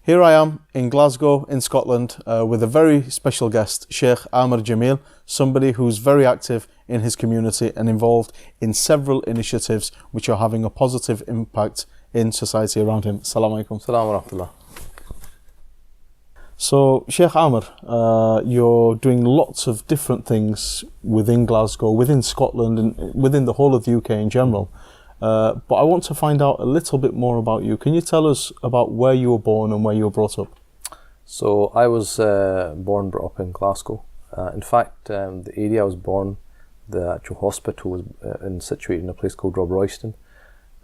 Here I am in Glasgow, in Scotland, with a very special guest, Shaykh Amer Jamil, somebody who's very active in his community and involved in several initiatives which are having a positive impact in society around him. Assalamu alaikum. Assalamu wa rahmatullah. So, Shaykh Amer, you're doing lots of different things within Glasgow, within Scotland, and within the whole of the UK in general. But I want to find out a little bit more about you. Can you tell us about where you were born and where you were brought up? So I was brought up in Glasgow. In fact, the area I was born, the actual hospital was situated in a place called Rob Royston.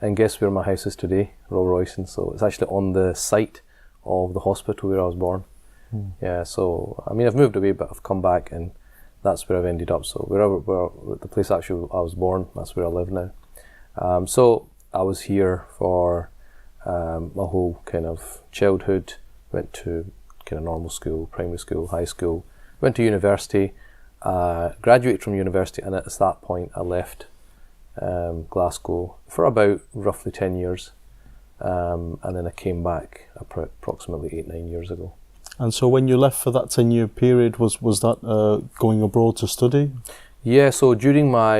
And guess where my house is today? Rob Royston. So it's actually on the site of the hospital where I was born. Yeah, so I mean, I've moved away, but I've come back, and that's where I've ended up. So the place actually I was born, that's where I live now. So I was here for my whole kind of childhood. Went to kind of normal school, primary school, high school. Went to university, graduated from university, and at that point I left Glasgow for about roughly 10 years. And then I came back approximately 8-9 years ago. And so when you left for that 10-year period, was that going abroad to study? Yeah, so during my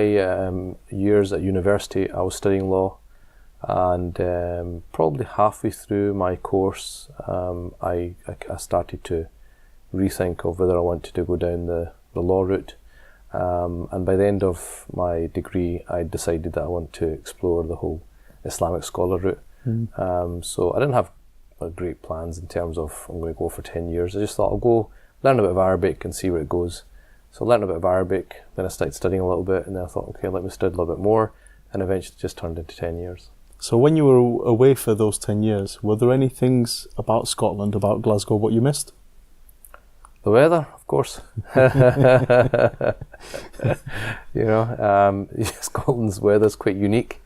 years at university, I was studying law, and probably halfway through my course, I started to rethink of whether I wanted to go down the law route. And by the end of my degree, I decided that I want to explore the whole Islamic scholar route. So I didn't have great plans in terms of I'm going to go for 10 years. I just thought I'll go learn a bit of Arabic and see where it goes. So I learned a bit of Arabic, then I started studying a little bit, and then I thought, okay, let me study a little bit more, and eventually it just turned into 10 years. So when you were away for those 10 years, were there any things about Scotland, about Glasgow, what you missed? The weather, of course. Scotland's weather is quite unique.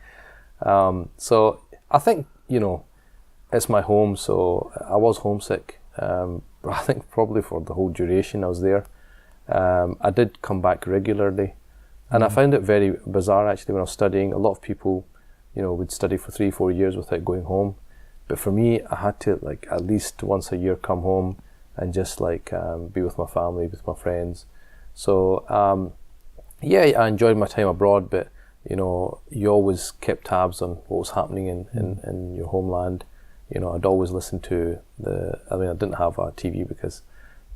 So I think, it's my home, so I was homesick. But I think probably for the whole duration I was there. I did come back regularly, and I found it very bizarre actually when I was studying. A lot of people, would study for 3-4 years without going home, but for me, I had to at least once a year come home and just be with my family, with my friends. So I enjoyed my time abroad, but you always kept tabs on what was happening in your homeland. I'd always listen to I didn't have a TV because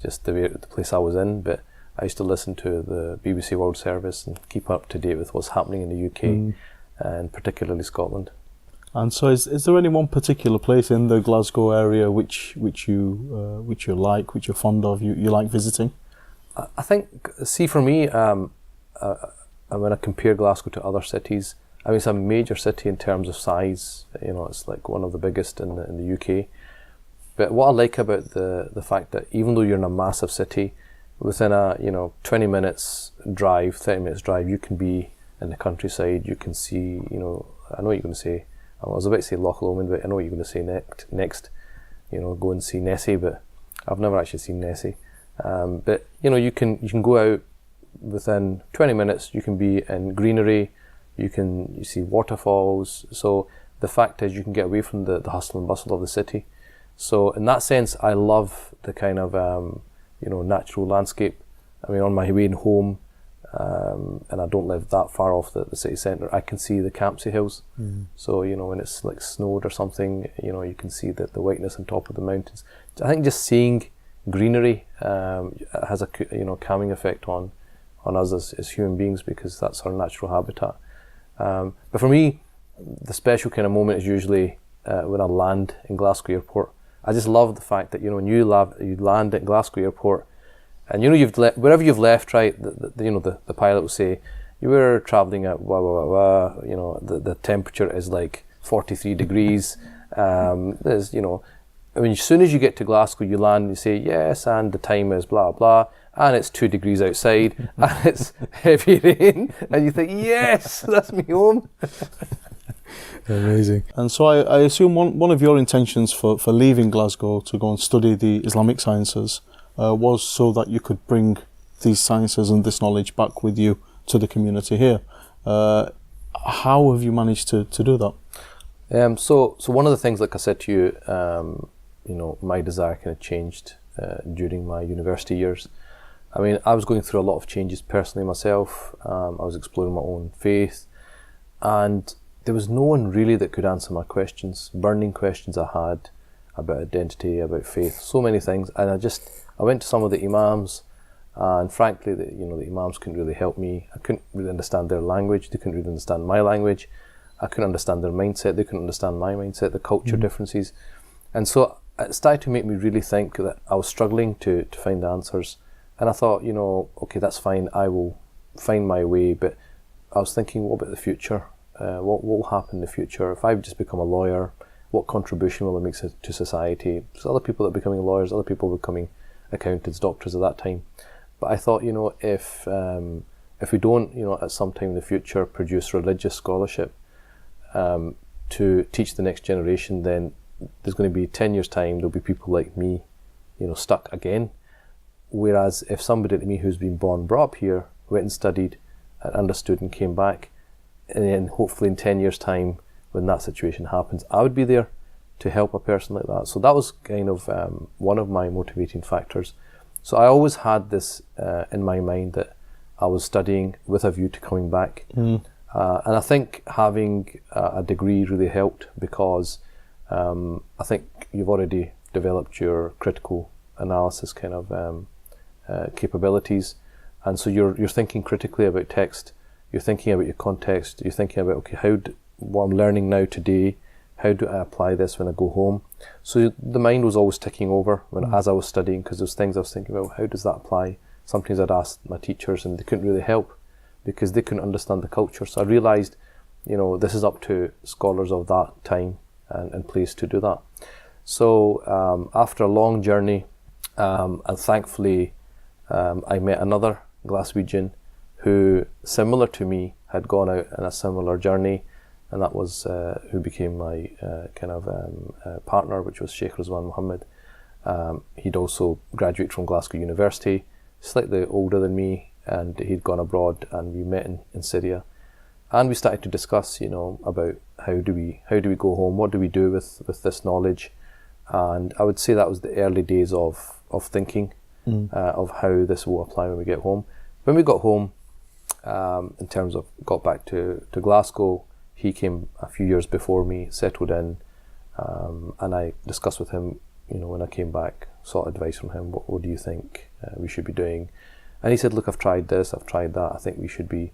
just the place I was in, but I used to listen to the BBC World Service and keep up to date with what's happening in the UK and particularly Scotland. And so, is there any one particular place in the Glasgow area which you like, which you're fond of, you like visiting? I think, for me, when I compare Glasgow to other cities, it's a major city in terms of size. It's like one of the biggest in the UK. But what I like about the fact that even though you're in a massive city, within a 20 minutes drive, 30 minutes drive, you can be in the countryside. You can see, I know what you're going to say. I was about to say Loch Lomond, but I know what you're going to say next. Go and see Nessie, but I've never actually seen Nessie. But you can go out within 20 minutes. You can be in greenery. You see waterfalls. So the fact is, you can get away from the hustle and bustle of the city. So in that sense, I love the kind of natural landscape. On my way home, and I don't live that far off the city centre, I can see the Campsie Hills. So when it's snowed or something, you can see the whiteness on top of the mountains. I think just seeing greenery has a calming effect on us as human beings, because that's our natural habitat. But for me, the special kind of moment is usually when I land in Glasgow Airport. I just love the fact that when you land at Glasgow Airport, and wherever you've left, right? The pilot will say you were travelling at the temperature is 43 degrees. There's as soon as you get to Glasgow, you land and you say yes, and the time is blah blah, and it's 2 degrees outside, and it's heavy rain, and you think yes, that's me home. Amazing. And so I assume one of your intentions for leaving Glasgow to go and study the Islamic sciences was so that you could bring these sciences and this knowledge back with you to the community here. How have you managed to do that? So one of the things, like I said to you, my desire kind of changed during my university years. I mean, I was going through a lot of changes personally myself. I was exploring my own faith, and there was no one really that could answer my questions, burning questions I had about identity, about faith, so many things. And I went to some of the imams, and frankly, the imams couldn't really help me. I couldn't really understand their language. They couldn't really understand my language. I couldn't understand their mindset. They couldn't understand my mindset, the culture differences. And so it started to make me really think that I was struggling to find answers. And I thought, okay, that's fine. I will find my way. But I was thinking, what about the future? What will happen in the future? If I've just become a lawyer, what contribution will it make to society? There's other people that are becoming lawyers, other people becoming accountants, doctors at that time. But I thought, if we don't, at some time in the future, produce religious scholarship to teach the next generation, then there's going to be 10 years' time, there'll be people like me, stuck again. Whereas if somebody like me who's been born, brought up here, went and studied and understood and came back, and then hopefully in 10 years' time, when that situation happens, I would be there to help a person like that. So that was kind of one of my motivating factors. So I always had this in my mind that I was studying with a view to coming back. And I think having a degree really helped, because I think you've already developed your critical analysis kind of capabilities. And so you're thinking critically about text, you're thinking about your context, you're thinking about, okay, what I'm learning now today, how do I apply this when I go home? So the mind was always ticking over as I was studying, because there's things I was thinking about, how does that apply? Sometimes I'd ask my teachers and they couldn't really help because they couldn't understand the culture. So I realised, this is up to scholars of that time and place to do that. So after a long journey, and thankfully I met another Glaswegian who, similar to me, had gone out on a similar journey, and that was who became my partner, which was Sheikh Muhammad. He'd also graduated from Glasgow University, slightly older than me, and he'd gone abroad, and we met in Syria. And we started to discuss, about how do we go home, what do we do with this knowledge. And I would say that was the early days of thinking of how this will apply when we get home. When we got home, in terms of got back to Glasgow, he came a few years before me, settled in, and I discussed with him, when I came back, sought advice from him, what do you think we should be doing? And he said, look, I've tried this, I've tried that, I think we should be,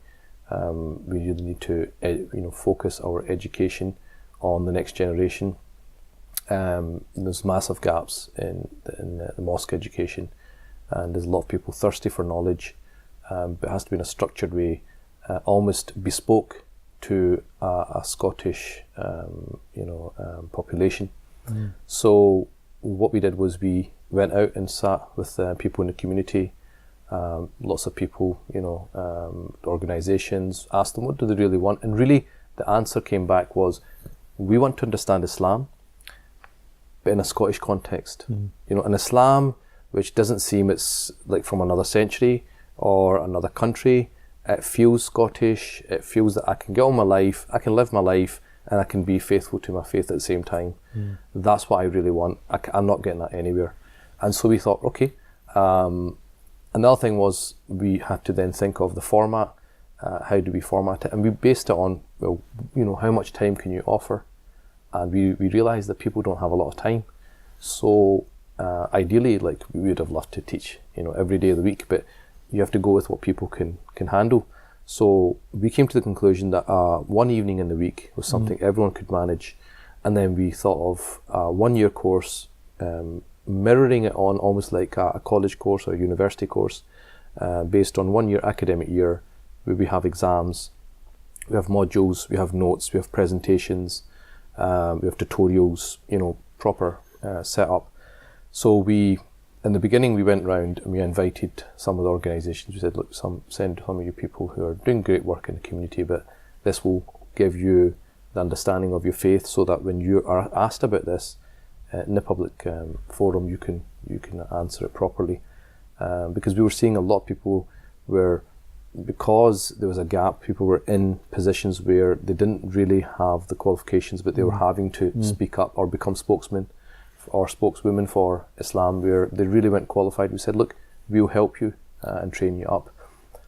we really need to focus our education on the next generation. There's massive gaps in the mosque education, and there's a lot of people thirsty for knowledge, but it has to be in a structured way, almost bespoke to a Scottish population. So what we did was we went out and sat with people in the community, lots of people, organisations, asked them what do they really want, and really the answer came back was, we want to understand Islam, but in a Scottish context. An Islam which doesn't seem it's like from another century or another country. It feels Scottish, it feels that I can get on my life, I can live my life, and I can be faithful to my faith at the same time. That's what I really want. I'm not getting that anywhere. And so we thought, okay. Another thing was we had to then think of the format. How do we format it? And we based it on, how much time can you offer? And we realised that people don't have a lot of time. So ideally, we would have loved to teach, every day of the week, but you have to go with what people can handle. So we came to the conclusion that one evening in the week was something everyone could manage. And then we thought of a 1-year course, mirroring it on almost like a college course or a university course, based on 1 year academic year, where we have exams, we have modules, we have notes, we have presentations, we have tutorials, proper setup. So in the beginning, we went round and we invited some of the organisations. We said, look, send some of you people who are doing great work in the community, but this will give you the understanding of your faith, so that when you are asked about this in the public forum, you can answer it properly. Because we were seeing a lot of people where, because there was a gap, people were in positions where they didn't really have the qualifications, but they were having to speak up or become spokesmen or spokeswomen for Islam, where they really went qualified. We said, look, we'll help you and train you up.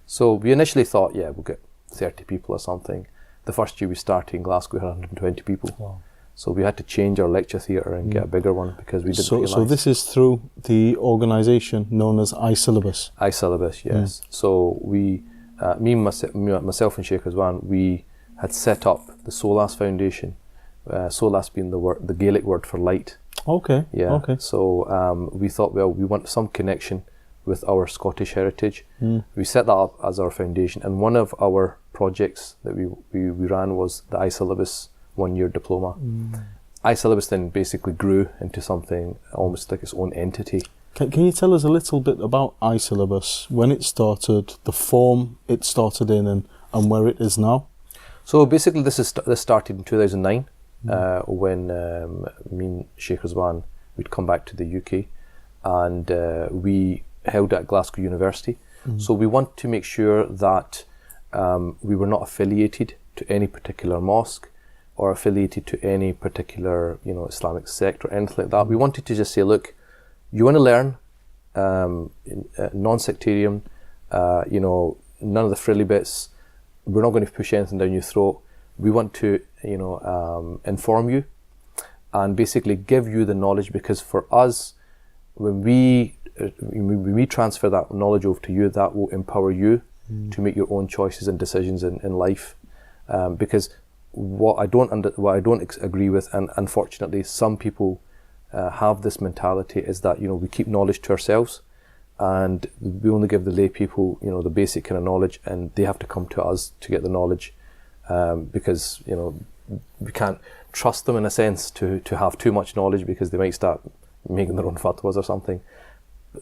So we initially thought, yeah, we'll get 30 people or something. The first year we started in Glasgow, we had 120 people. Wow. So we had to change our lecture theatre and get a bigger one because we didn't realise. So this is through the organisation known as I Syllabus? I Syllabus, yes. So we, myself and Shaykh Rizwan, we had set up the SOLAS Foundation, SOLAS being the Gaelic word for light. Okay. Yeah. Okay. So we thought, well, we want some connection with our Scottish heritage. We set that up as our foundation, and one of our projects that we ran was the I Syllabus 1-year diploma. I Syllabus then basically grew into something almost like its own entity. Can you tell us a little bit about I Syllabus, when it started, the form it started in, and where it is now? So basically this started in 2009 when me and Shaykh Rizwan, we'd come back to the UK, and we held at Glasgow University. So we want to make sure that we were not affiliated to any particular mosque or affiliated to any particular, Islamic sect or anything like that. We wanted to just say, look, you want to learn non-sectarian, none of the frilly bits. We're not going to push anything down your throat. We want to, inform you and basically give you the knowledge, because for us, when we transfer that knowledge over to you, that will empower you to make your own choices and decisions in life. Because what I don't agree with, and unfortunately some people have this mentality, is that we keep knowledge to ourselves, and we only give the lay people the basic kind of knowledge, and they have to come to us to get the knowledge, because we can't trust them in a sense to have too much knowledge, because they might start making their own fatwas or something.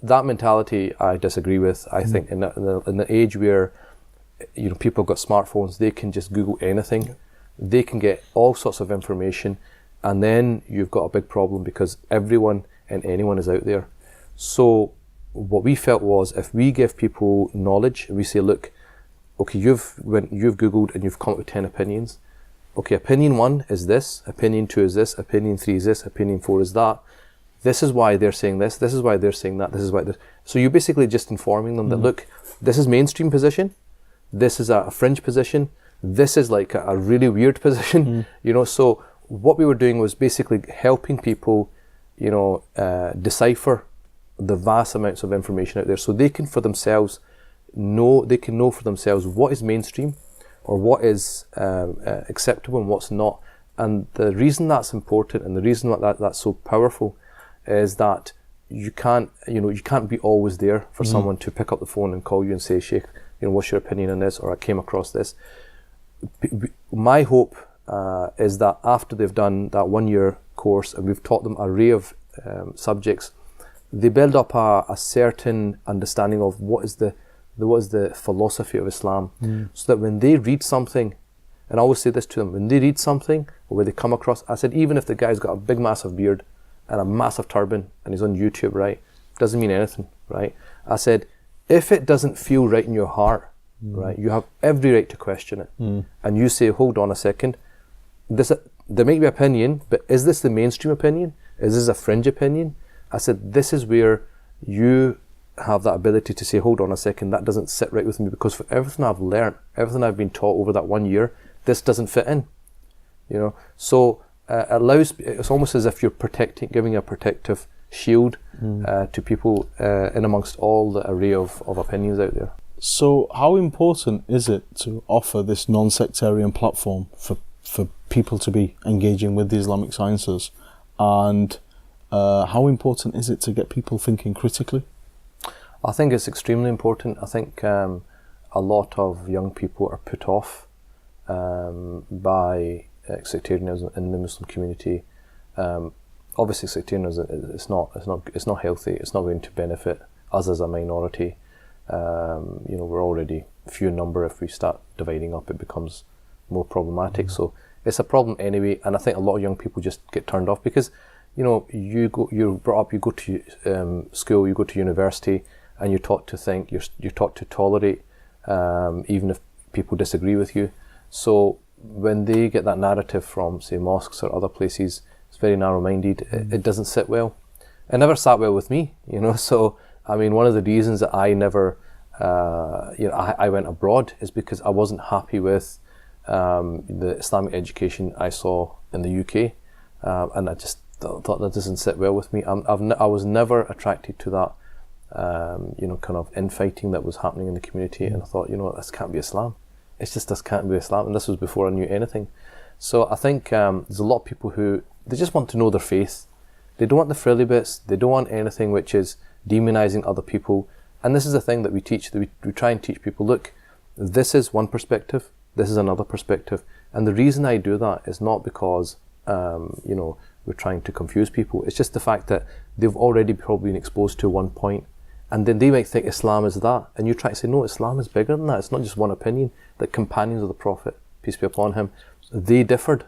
That mentality I disagree with. I think in the age where people have got smartphones, they can just Google anything. They can get all sorts of information, and then you've got a big problem, because everyone and anyone is out there. So what we felt was, if we give people knowledge, we say, look, okay, you've Googled and you've come up with 10 opinions. Okay, opinion 1 is this, opinion 2 is this, opinion 3 is this, opinion 4 is that. This is why they're saying this is why they're saying that, this is why this. So you're basically just informing them that, look, this is mainstream position, this is a fringe position, this is like a really weird position, So what we were doing was basically helping people, decipher the vast amounts of information out there, so they can for themselves know for themselves what is mainstream or what is acceptable and what's not. And the reason that's important, and the reason that's so powerful, is that you can't be always there for someone to pick up the phone and call you and say, Sheikh, what's your opinion on this, or I came across this. My hope is that after they've done that 1-year course and we've taught them an array of subjects, they build up a certain understanding of what is the philosophy of Islam, so that when they read something, and I always say this to them, when they read something or when they come across, I said, even if the guy's got a big massive beard and a massive turban and he's on YouTube, right, doesn't mean anything, right? I said, if it doesn't feel right in your heart, right, you have every right to question it. And you say, hold on a second, there may be opinion, but is this the mainstream opinion? Is this a fringe opinion? I said, this is where you have that ability to say, hold on a second, that doesn't sit right with me, because for everything I've learned, everything I've been taught over that 1 year, this doesn't fit in. So it's almost as if you're giving a protective shield to people in amongst all the array of opinions out there. So how important is it to offer this non-sectarian platform for people to be engaging with the Islamic sciences? And how important is it to get people thinking critically? I think it's extremely important. I think a lot of young people are put off by sectarianism in the Muslim community. Obviously, sectarianism it's not healthy. It's not going to benefit us as a minority. We're already few in number. If we start dividing up, it becomes more problematic. So it's a problem anyway. And I think a lot of young people just get turned off because you're brought up, you go to school, you go to university, and you're taught to think, you're taught to tolerate, even if people disagree with you. So when they get that narrative from, say, mosques or other places It's very narrow-minded. It doesn't sit well. It never sat well with me, you know. So, I mean, one of the reasons that I never, I went abroad is because I wasn't happy with the Islamic education I saw in the UK, and I just thought that doesn't sit well with me. I was never attracted to that, kind of infighting that was happening in the community, and I thought, this can't be Islam. It's just, this can't be Islam, and this was before I knew anything. So I think there's a lot of people who, they just want to know their faith. They don't want the frilly bits. They don't want anything which is demonizing other people. And this is the thing that we teach, that we try and teach people, look, this is one perspective, this is another perspective. And the reason I do that is not because, we're trying to confuse people. It's just the fact that they've already probably been exposed to one point, and then they might think Islam is that. And you try to say, no, Islam is bigger than that. It's not just one opinion. The companions of the Prophet, peace be upon him, they differed.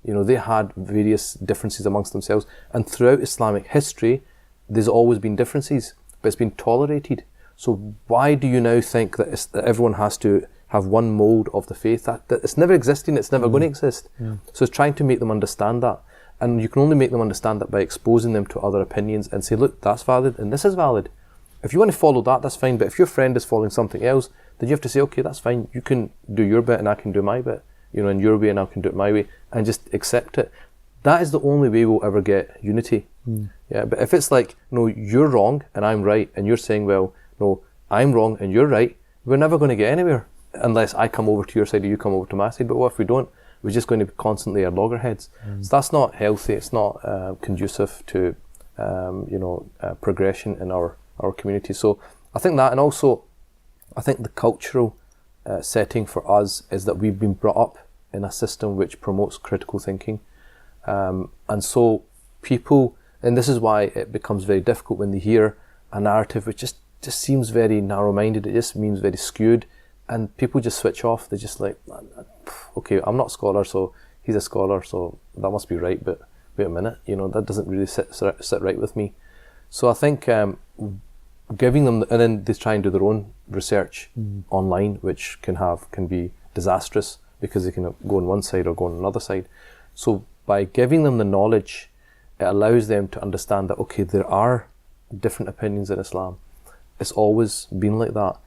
They had various differences amongst themselves. And throughout Islamic history, there's always been differences, but it's been tolerated. So why do you now think that everyone has to have one mould of the faith? That it's never existing, it's never going to exist. Yeah. So it's trying to make them understand that. And you can only make them understand that by exposing them to other opinions and say, look, that's valid and this is valid. If you want to follow that, that's fine. But if your friend is following something else, then you have to say, okay, that's fine. You can do your bit and I can do my bit, in your way and I can do it my way, and just accept it. That is the only way we'll ever get unity. Yeah. But if it's like, no, you're wrong and I'm right, and you're saying, well, no, I'm wrong and you're right, we're never going to get anywhere unless I come over to your side or you come over to my side. But what if we don't? We're just going to be constantly at loggerheads. So that's not healthy. It's not conducive to progression in our community. So I think that, and also I think the cultural setting for us is that we've been brought up in a system which promotes critical thinking, and so people, and this is why it becomes very difficult when they hear a narrative which just seems very narrow-minded. It just means very skewed, and people just switch off. They're just like, okay, I'm not a scholar, so he's a scholar, so that must be right, but wait a minute, that doesn't really sit right with me. So I think giving them, and then they try and do their own research online, which can be disastrous because they can go on one side or go on another side. So by giving them the knowledge, it allows them to understand that, okay, there are different opinions in Islam. It's always been like that.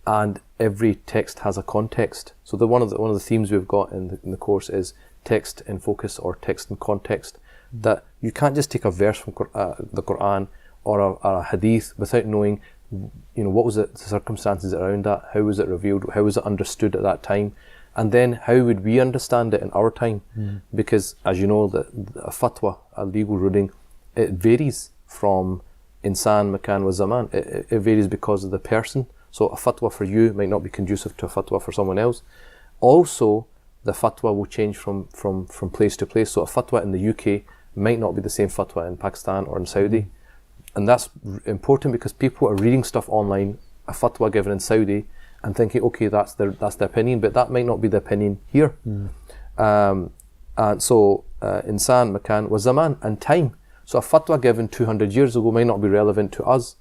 And every text has a context. So one of the themes we've got in the course is text in focus or text in context. That you can't just take a verse from the Quran or a hadith without knowing, what was the circumstances around that, how was it revealed, how was it understood at that time, and then how would we understand it in our time? Because as you know, a fatwa, a legal ruling, it varies from insan, makan wa zaman. It varies because of the person. So a fatwa for you might not be conducive to a fatwa for someone else. Also, the fatwa will change from place to place. So a fatwa in the UK might not be the same fatwa in Pakistan or in Saudi. And that's important because people are reading stuff online, a fatwa given in Saudi, and thinking, okay, that's the opinion, but that might not be the opinion here. And so insan, makan wa zaman, and time. So a fatwa given 200 years ago might not be relevant to us,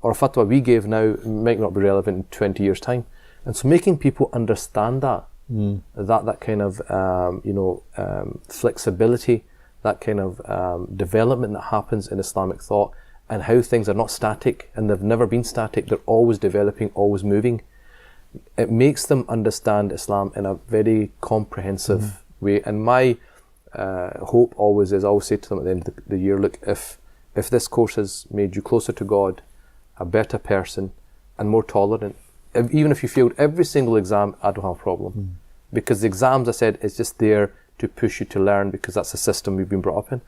or a fatwa we gave now might not be relevant in 20 years' time. And so making people understand that, that kind of flexibility, that kind of development that happens in Islamic thought, and how things are not static, and they've never been static, they're always developing, always moving. It makes them understand Islam in a very comprehensive way. And my hope always is, I always say to them at the end of the year, look, if this course has made you closer to God, a better person, and more tolerant, even if you failed every single exam, I don't have a problem. Because the exams, I said, is just there to push you to learn, because that's the system we've been brought up in.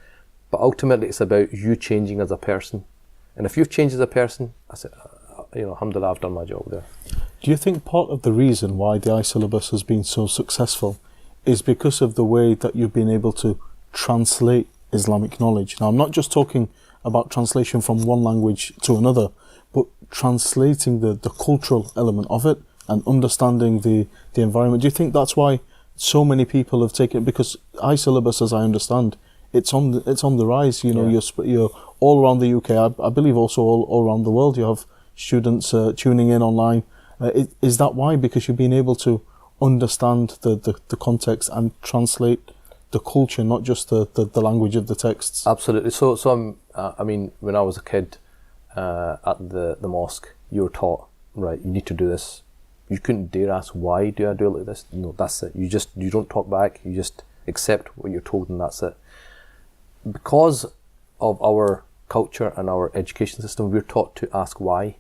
But ultimately, it's about you changing as a person. And if you've changed as a person, I said, alhamdulillah, I've done my job there. Do you think part of the reason why the I Syllabus has been so successful is because of the way that you've been able to translate Islamic knowledge? Now, I'm not just talking about translation from one language to another, but translating the cultural element of it and understanding the environment. Do you think that's why so many people have taken it? Because I Syllabus, as I understand, it's on the rise. You're all around the UK. I believe also all around the world. You have students tuning in online. Is that why? Because you've been able to understand the context and translate the culture, not just the language of the texts. Absolutely. So I mean, when I was a kid at the mosque, you were taught, right, you need to do this. You couldn't dare ask, why do I do it like this? No, that's it. You don't talk back. You just accept what you're told, and that's it. Because of our culture and our education system, we're taught to ask why,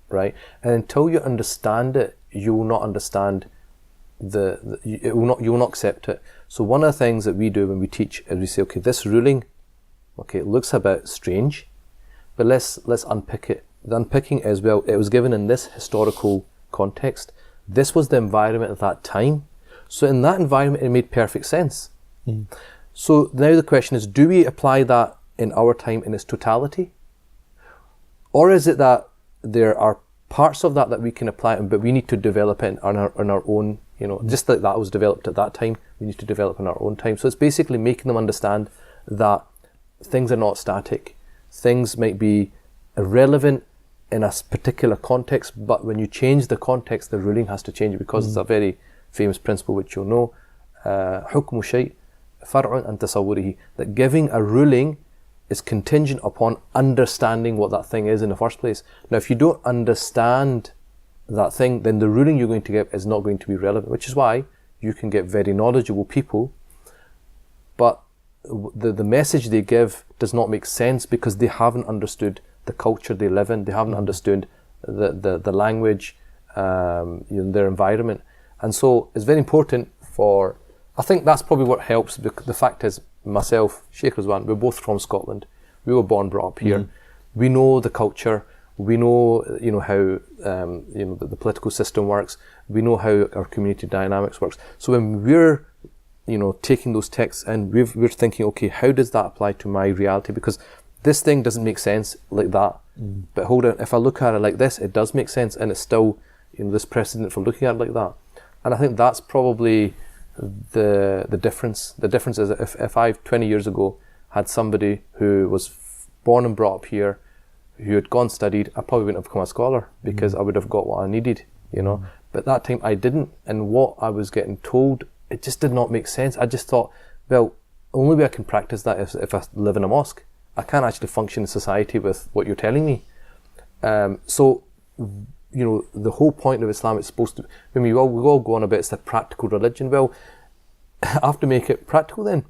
right? And until you understand it, you will not understand you will not accept it. So one of the things that we do when we teach is we say, okay, this ruling, okay, it looks a bit strange, but let's unpick it. The unpicking is, well, it was given in this historical context. This was the environment at that time. So in that environment, it made perfect sense. So now the question is, do we apply that in our time in its totality? Or is it that there are parts of that we can apply, but we need to develop it on our own, just like that was developed at that time, we need to develop in our own time. So it's basically making them understand that things are not static. Things might be irrelevant in a particular context, but when you change the context, the ruling has to change, because it's a very famous principle which you'll know, حكم شيء فرع عن تصوره, that giving a ruling is contingent upon understanding what that thing is in the first place. Now, if you don't understand that thing, then the ruling you're going to give is not going to be relevant, which is why you can get very knowledgeable people, but the message they give does not make sense because they haven't understood the culture they live in, they haven't understood the language, their environment. And so it's very important I think that's probably what helps. The fact is, myself, Shaykh Rizwan, we're both from Scotland. We were born, brought up here. We know the culture. We know, how, the political system works. We know how our community dynamics works. So when we're, taking those texts and we're thinking, okay, how does that apply to my reality? Because this thing doesn't make sense like that. But hold on, if I look at it like this, it does make sense, and it's still, this precedent for looking at it like that. And I think that's probably the difference. The difference is if I 20 years ago had somebody who was born and brought up here, who had gone studied, I probably wouldn't have become a scholar because I would have got what I needed, But at that time I didn't, and what I was getting told, it just did not make sense. I just thought, well, only way I can practice that is if I live in a mosque. I can't actually function in society with what you're telling me. So, the whole point of Islam is supposed to, when we all go on about it's a practical religion, well, I have to make it practical then.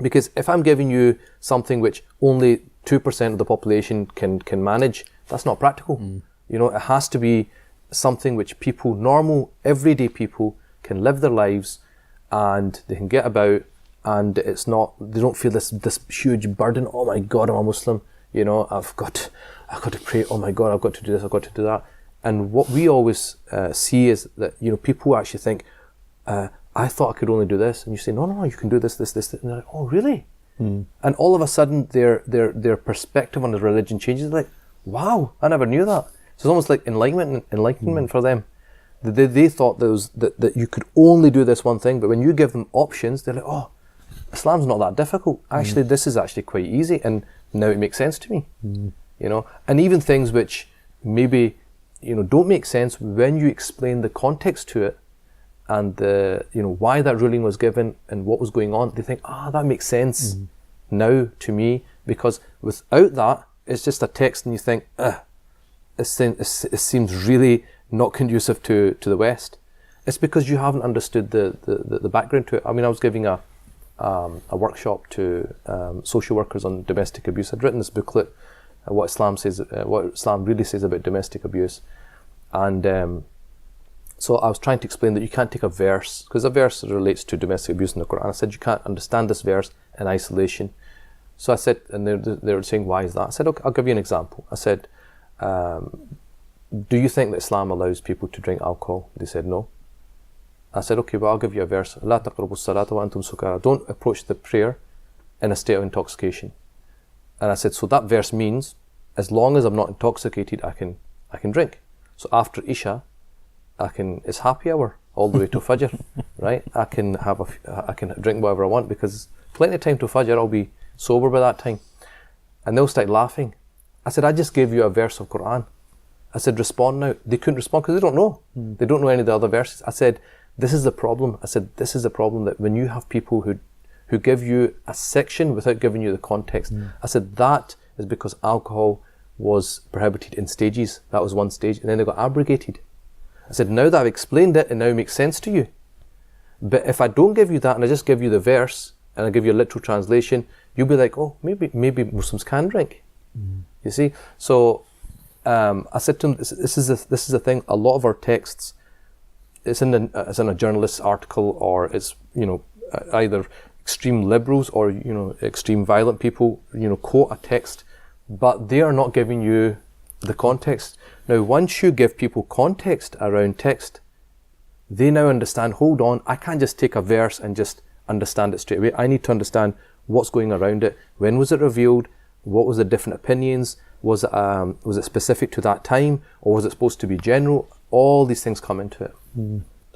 Because if I'm giving you something which only 2% of the population can manage, that's not practical. It has to be something which people, normal, everyday people, can live their lives and they can get about, and it's not, they don't feel this huge burden. Oh my God, I'm a Muslim. I've got to pray. Oh my God, I've got to do this, I've got to do that. And what we always see is that, people actually think, I thought I could only do this. And you say, no, you can do this. And they're like, oh, really? And all of a sudden, their perspective on the religion changes. They're like, wow, I never knew that. So it's almost like enlightenment for them. They thought that you could only do this one thing, but when you give them options, they're like, oh, Islam's not that difficult. Actually, this is actually quite easy, and now it makes sense to me. And even things which maybe don't make sense when you explain the context to it, and why that ruling was given and what was going on, they think, that makes sense now to me, because without that, it's just a text, and you think, it seems really not conducive to the West. It's because you haven't understood the background to it. I mean, I was giving a workshop to social workers on domestic abuse. I'd written this booklet, what Islam really says about domestic abuse, and so I was trying to explain that you can't take a verse, because a verse relates to domestic abuse in the Quran. I said you can't understand this verse in isolation. So I said, and they were saying, why is that? I said, okay, I'll give you an example. I said, do you think that Islam allows people to drink alcohol? They said no. I said, okay, well, I'll give you a verse. لا تقربوا الصلاة وأنتم سكارى. Don't approach the prayer in a state of intoxication. And I said, so that verse means, as long as I'm not intoxicated, I can drink. So after Isha, it's happy hour all the way to Fajr, right? I can drink whatever I want, because plenty of time to Fajr, I'll be sober by that time. And they'll start laughing. I said, I just gave you a verse of Quran. I said, respond now. They couldn't respond because they don't know. They don't know any of the other verses. I said, this is the problem. I said, this is the problem, that when you have people who who give you a section without giving you the context. I said, that is because alcohol was prohibited in stages. That was one stage, and then they got abrogated. I said, now that I've explained it, it now makes sense to you. But if I don't give you that, and I just give you the verse, and I give you a literal translation, you'll be like, oh, maybe Muslims can drink. You see? So I said to them, this is the thing. A lot of our texts, it's in a journalist's article, or it's, you know, either extreme liberals or, you know, extreme violent people, you know, quote a text, but they are not giving you the context. Now, once you give people context around text, they now understand, hold on, I can't just take a verse and just understand it straight away. I need to understand what's going around it. When was it revealed? What was the different opinions? Was it specific to that time, or was it supposed to be general? All these things come into it.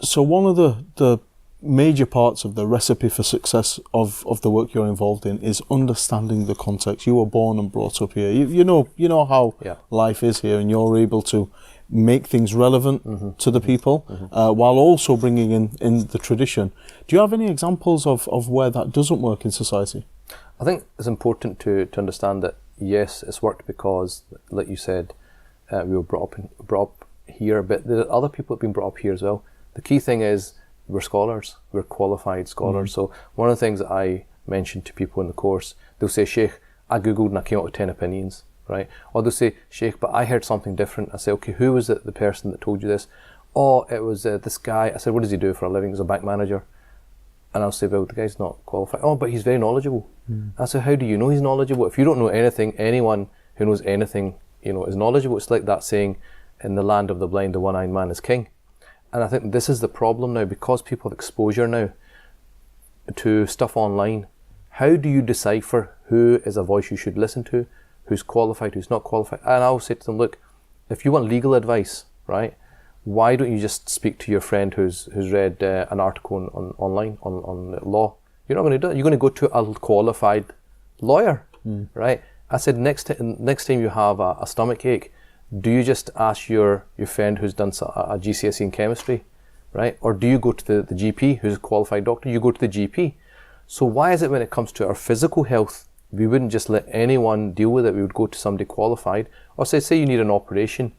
So one of the major parts of the recipe for success of the work you're involved in is understanding the context. You were born and brought up here. You know how life is here, and you're able to make things relevant to the people while also bringing in the tradition. Do you have any examples of where that doesn't work in society? I think it's important to understand that, yes, it's worked because, like you said, we were brought up here, but there are other people that have been brought up here as well. The key thing is, we're scholars, we're qualified scholars. So one of the things that I mentioned to people in the course, they'll say, Shaykh, I googled and I came up with 10 opinions, right? Or they'll say, Shaykh, but I heard something different. I say, okay, who was the person that told you this? Oh, it was this guy. I said, what does he do for a living? He's a bank manager. And I'll say, well, the guy's not qualified. Oh, but he's very knowledgeable. I said, how do you know he's knowledgeable? If you don't know anything, anyone who knows anything, you know, is knowledgeable. It's like that saying, in the land of the blind, the one-eyed man is king. And I think this is the problem now, because people have exposure now to stuff online. How do you decipher who is a voice you should listen to, who's qualified, who's not qualified? And I'll say to them, look, if you want legal advice, right, why don't you just speak to your friend who's read an article online on law? You're not going to do it. You're going to go to a qualified lawyer, right? I said, next time you have a stomach ache, do you just ask your friend who's done a GCSE in chemistry, right? Or do you go to the GP, who's a qualified doctor? You go to the GP. So why is it when it comes to our physical health, we wouldn't just let anyone deal with it? We would go to somebody qualified. Or say you need an operation.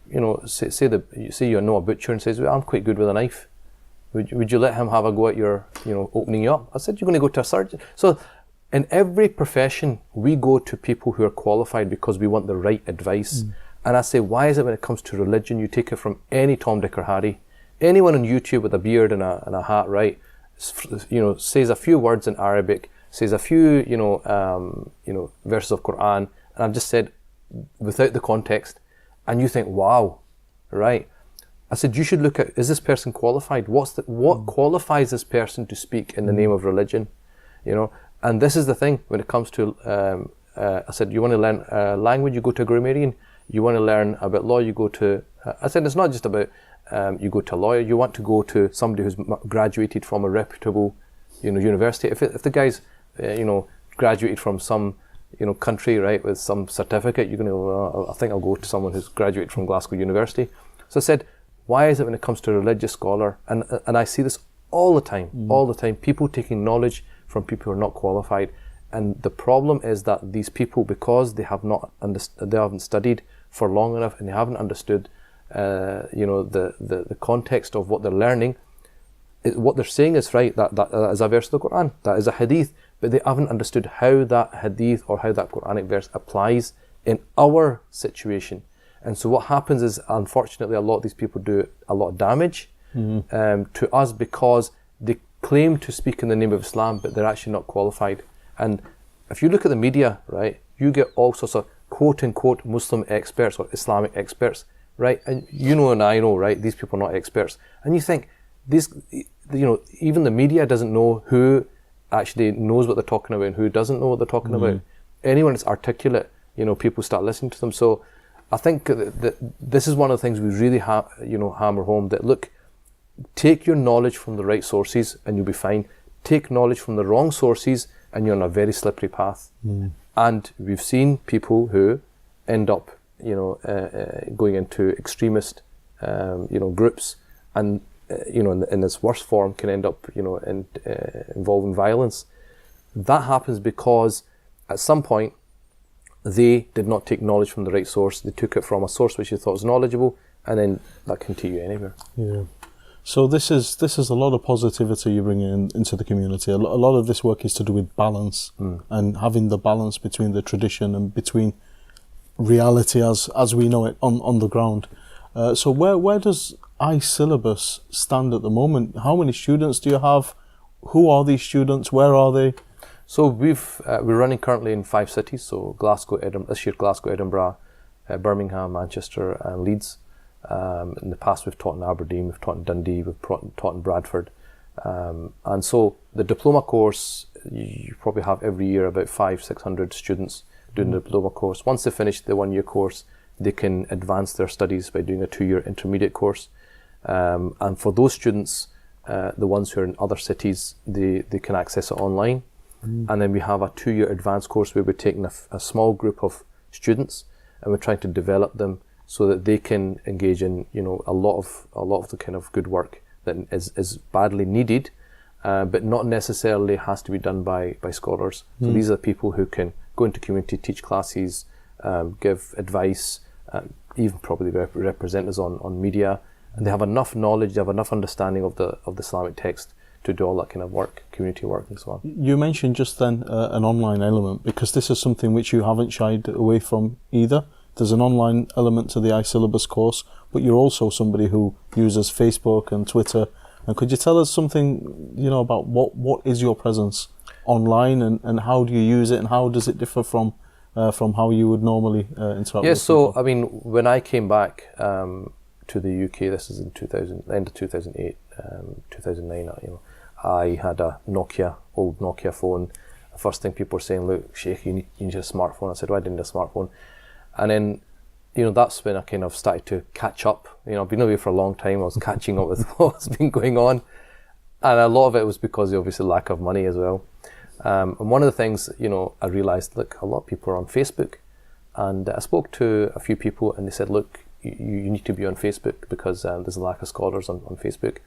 You know, say you know a butcher and says, well, I'm quite good with a knife. Would you let him have a go at your, you know, opening you up? I said, you're going to go to a surgeon. So in every profession, we go to people who are qualified because we want the right advice. And I say, why is it when it comes to religion, you take it from any Tom, Dick or Harry? Anyone on YouTube with a beard and a hat, right, you know, says a few words in Arabic, says a few, you know, verses of Quran, and I've just said, without the context, and you think, wow, right? I said, you should look at, is this person qualified? What qualifies this person to speak in the name of religion? You know, and this is the thing when it comes to, I said, you want to learn language, you go to a grammarian. You want to learn about law, you go to, I said, it's not just about, you go to a lawyer, you want to go to somebody who's graduated from a reputable, you know, university. If the guy's, you know, graduated from some, you know, country, right, with some certificate, you're going to, I think I'll go to someone who's graduated from Glasgow University. So I said, why is it when it comes to a religious scholar, and I see this all the time, people taking knowledge from people who are not qualified. And the problem is that these people, because they haven't studied for long enough, and they haven't understood, you know, the context of what they're learning. What they're saying is right. That is a verse of the Quran. That is a hadith, but they haven't understood how that hadith or how that Quranic verse applies in our situation. And so what happens is, unfortunately, a lot of these people do a lot of damage to us because they claim to speak in the name of Islam, but they're actually not qualified. And if you look at the media, right, you get all sorts of quote-unquote Muslim experts or Islamic experts, right? And you know and I know, right, these people are not experts. And you think, these, you know, even the media doesn't know who actually knows what they're talking about and who doesn't know what they're talking about. Anyone that's articulate, you know, people start listening to them. So I think that this is one of the things we really hammer home, that look, take your knowledge from the right sources and you'll be fine. Take knowledge from the wrong sources and you're on a very slippery path. And we've seen people who end up, you know, going into extremist, you know, groups, and you know, in this worst form, can end up, you know, involving violence. That happens because at some point they did not take knowledge from the right source. They took it from a source which they thought was knowledgeable, and then that can take you anywhere. Yeah. So this is a lot of positivity you bring into the community. A lot of this work is to do with balance and having the balance between the tradition and between reality as we know it on the ground. So where does I Syllabus stand at the moment? How many students do you have? Who are these students? Where are they? So we're running currently in 5 cities. So Glasgow, Edinburgh, this year Glasgow, Edinburgh, Birmingham, Manchester, and Leeds. In the past, we've taught in Aberdeen, we've taught in Dundee, we've taught in Bradford. And so the diploma course, you probably have every year about 500-600 students doing the diploma course. Once they finish the 1-year course, they can advance their studies by doing a 2-year intermediate course. And for those students, the ones who are in other cities, they can access it online. And then we have a 2-year advanced course where we're taking a small group of students and we're trying to develop them so that they can engage in, a lot of the kind of good work that is badly needed, but not necessarily has to be done by scholars. So these are people who can go into community, teach classes, give advice, even probably represent us on media, and they have enough knowledge, they have enough understanding of the Islamic text to do all that kind of work, community work and so on. You mentioned just then an online element, because this is something which you haven't shied away from either. There's an online element to the I Syllabus course, but you're also somebody who uses Facebook and Twitter. And could you tell us something, about what is your presence online and how do you use it and how does it differ from how you would normally interact with so people? I mean, when I came back to the UK, this is in end of 2008, 2009, I had a old Nokia phone. The first thing people were saying, look, Shaykh, you need a smartphone. I said, well, I didn't need a smartphone. And then, that's when I kind of started to catch up. I've been away for a long time. I was catching up with what's been going on. And a lot of it was because of obviously lack of money as well. And one of the things, I realised, look, a lot of people are on Facebook. And I spoke to a few people and they said, look, you need to be on Facebook because there's a lack of scholars on Facebook.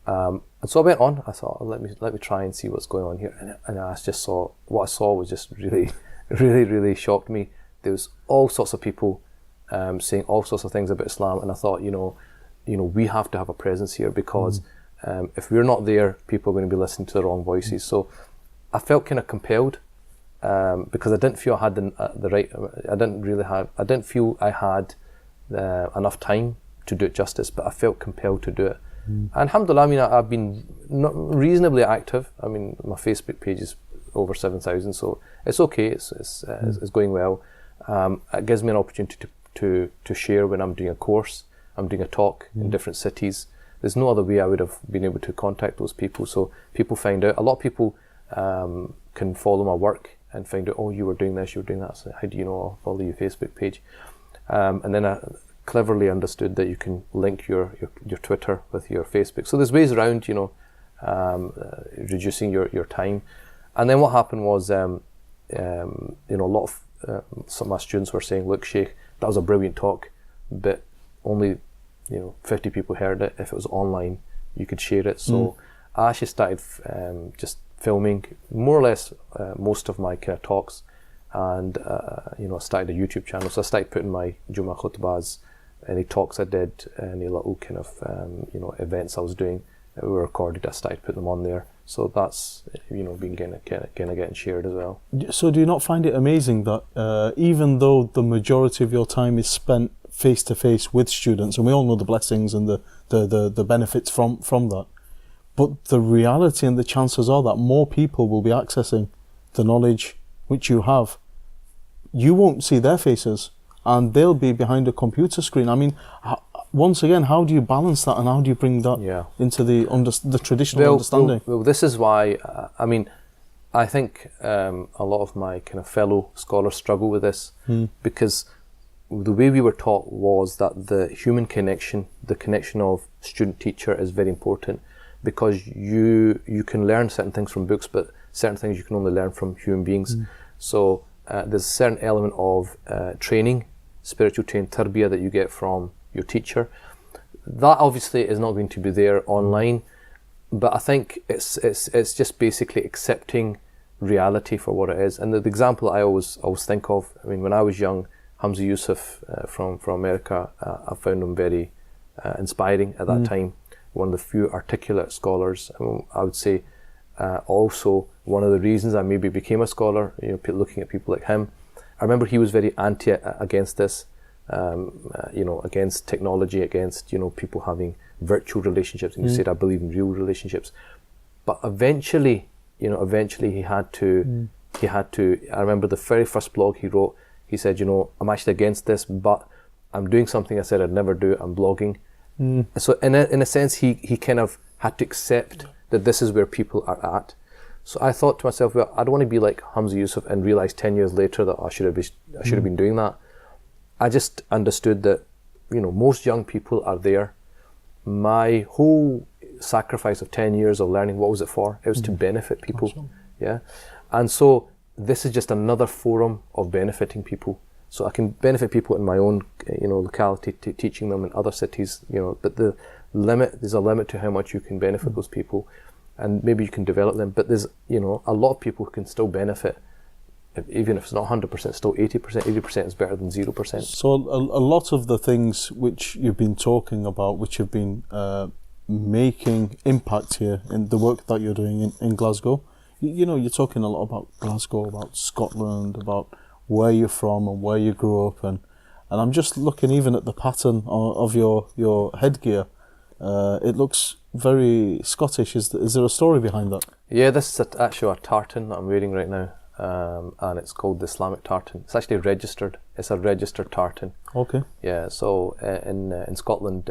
And so I went on. I thought, let me try and see what's going on here. And I just saw, what I saw was just really, really, really shocked me. There was all sorts of people saying all sorts of things about Islam, and I thought, we have to have a presence here because if we're not there, people are going to be listening to the wrong voices. So I felt kind of compelled because I didn't feel I had the right. I didn't feel I had enough time to do it justice, but I felt compelled to do it. And alhamdulillah, I mean, I've been reasonably active. I mean, my Facebook page is over 7,000, so it's okay. It's going well. It gives me an opportunity to share when I'm doing a course, I'm doing a talk in different cities. There's no other way I would have been able to contact those people. So people find out. A lot of people can follow my work and find out, oh, you were doing this, you were doing that. So how do you know? I'll follow your Facebook page. And then I cleverly understood that you can link your Twitter with your Facebook. So there's ways around, reducing your time. And then what happened was, a lot of some of my students were saying, look, Shaykh, that was a brilliant talk, but only 50 people heard it. If it was online, you could share it. So I actually started just filming more or less most of my kind of talks, and I started a YouTube channel. So I started putting my Jummah khutbahs, any talks I did, any little kind of events I was doing that were recorded. I started putting them on there. So that's been kind of getting shared as well. So do you not find it amazing that even though the majority of your time is spent face to face with students, and we all know the blessings and the benefits from that, but the reality and the chances are that more people will be accessing the knowledge which you have. You won't see their faces, and they'll be behind a computer screen. I mean, once again, how do you balance that, and how do you bring that into the traditional understanding? Well, this is why, I think a lot of my kind of fellow scholars struggle with this, because the way we were taught was that the human connection, the connection of student-teacher is very important, because you can learn certain things from books, but certain things you can only learn from human beings. So there's a certain element of training, spiritual training, tarbiyah, that you get from your teacher. That obviously is not going to be there online, but I think it's just basically accepting reality for what it is. And the example I always think of, I mean, when I was young, Hamza Yusuf from America, I found him very inspiring at that time. One of the few articulate scholars. I would say also one of the reasons I maybe became a scholar, looking at people like him. I remember he was very against this, against technology, against, people having virtual relationships. And he said, I believe in real relationships. But eventually he had to, I remember the very first blog he wrote, he said, I'm actually against this, but I'm doing something I said I'd never do, I'm blogging. So in a sense, he kind of had to accept that this is where people are at. So I thought to myself, well, I don't want to be like Hamza Yusuf and realize 10 years later that I should have been doing that. I just understood that, most young people are there. My whole sacrifice of 10 years of learning, what was it for? It was to benefit people. Awesome. Yeah. And so this is just another forum of benefiting people. So I can benefit people in my own, locality, teaching them in other cities, but there's a limit to how much you can benefit those people, and maybe you can develop them. But there's, a lot of people who can still benefit, even if it's not 100%, still 80%, 80% is better than 0%. So a lot of the things which you've been talking about, which have been making impact here in the work that you're doing in Glasgow, you're talking a lot about Glasgow, about Scotland, about where you're from and where you grew up, and I'm just looking even at the pattern of your headgear. It looks very Scottish. Is there a story behind that? Yeah, this is actually a tartan that I'm wearing right now, and it's called the Islamic tartan. It's actually registered. It's a registered tartan. Okay. Yeah. So in Scotland,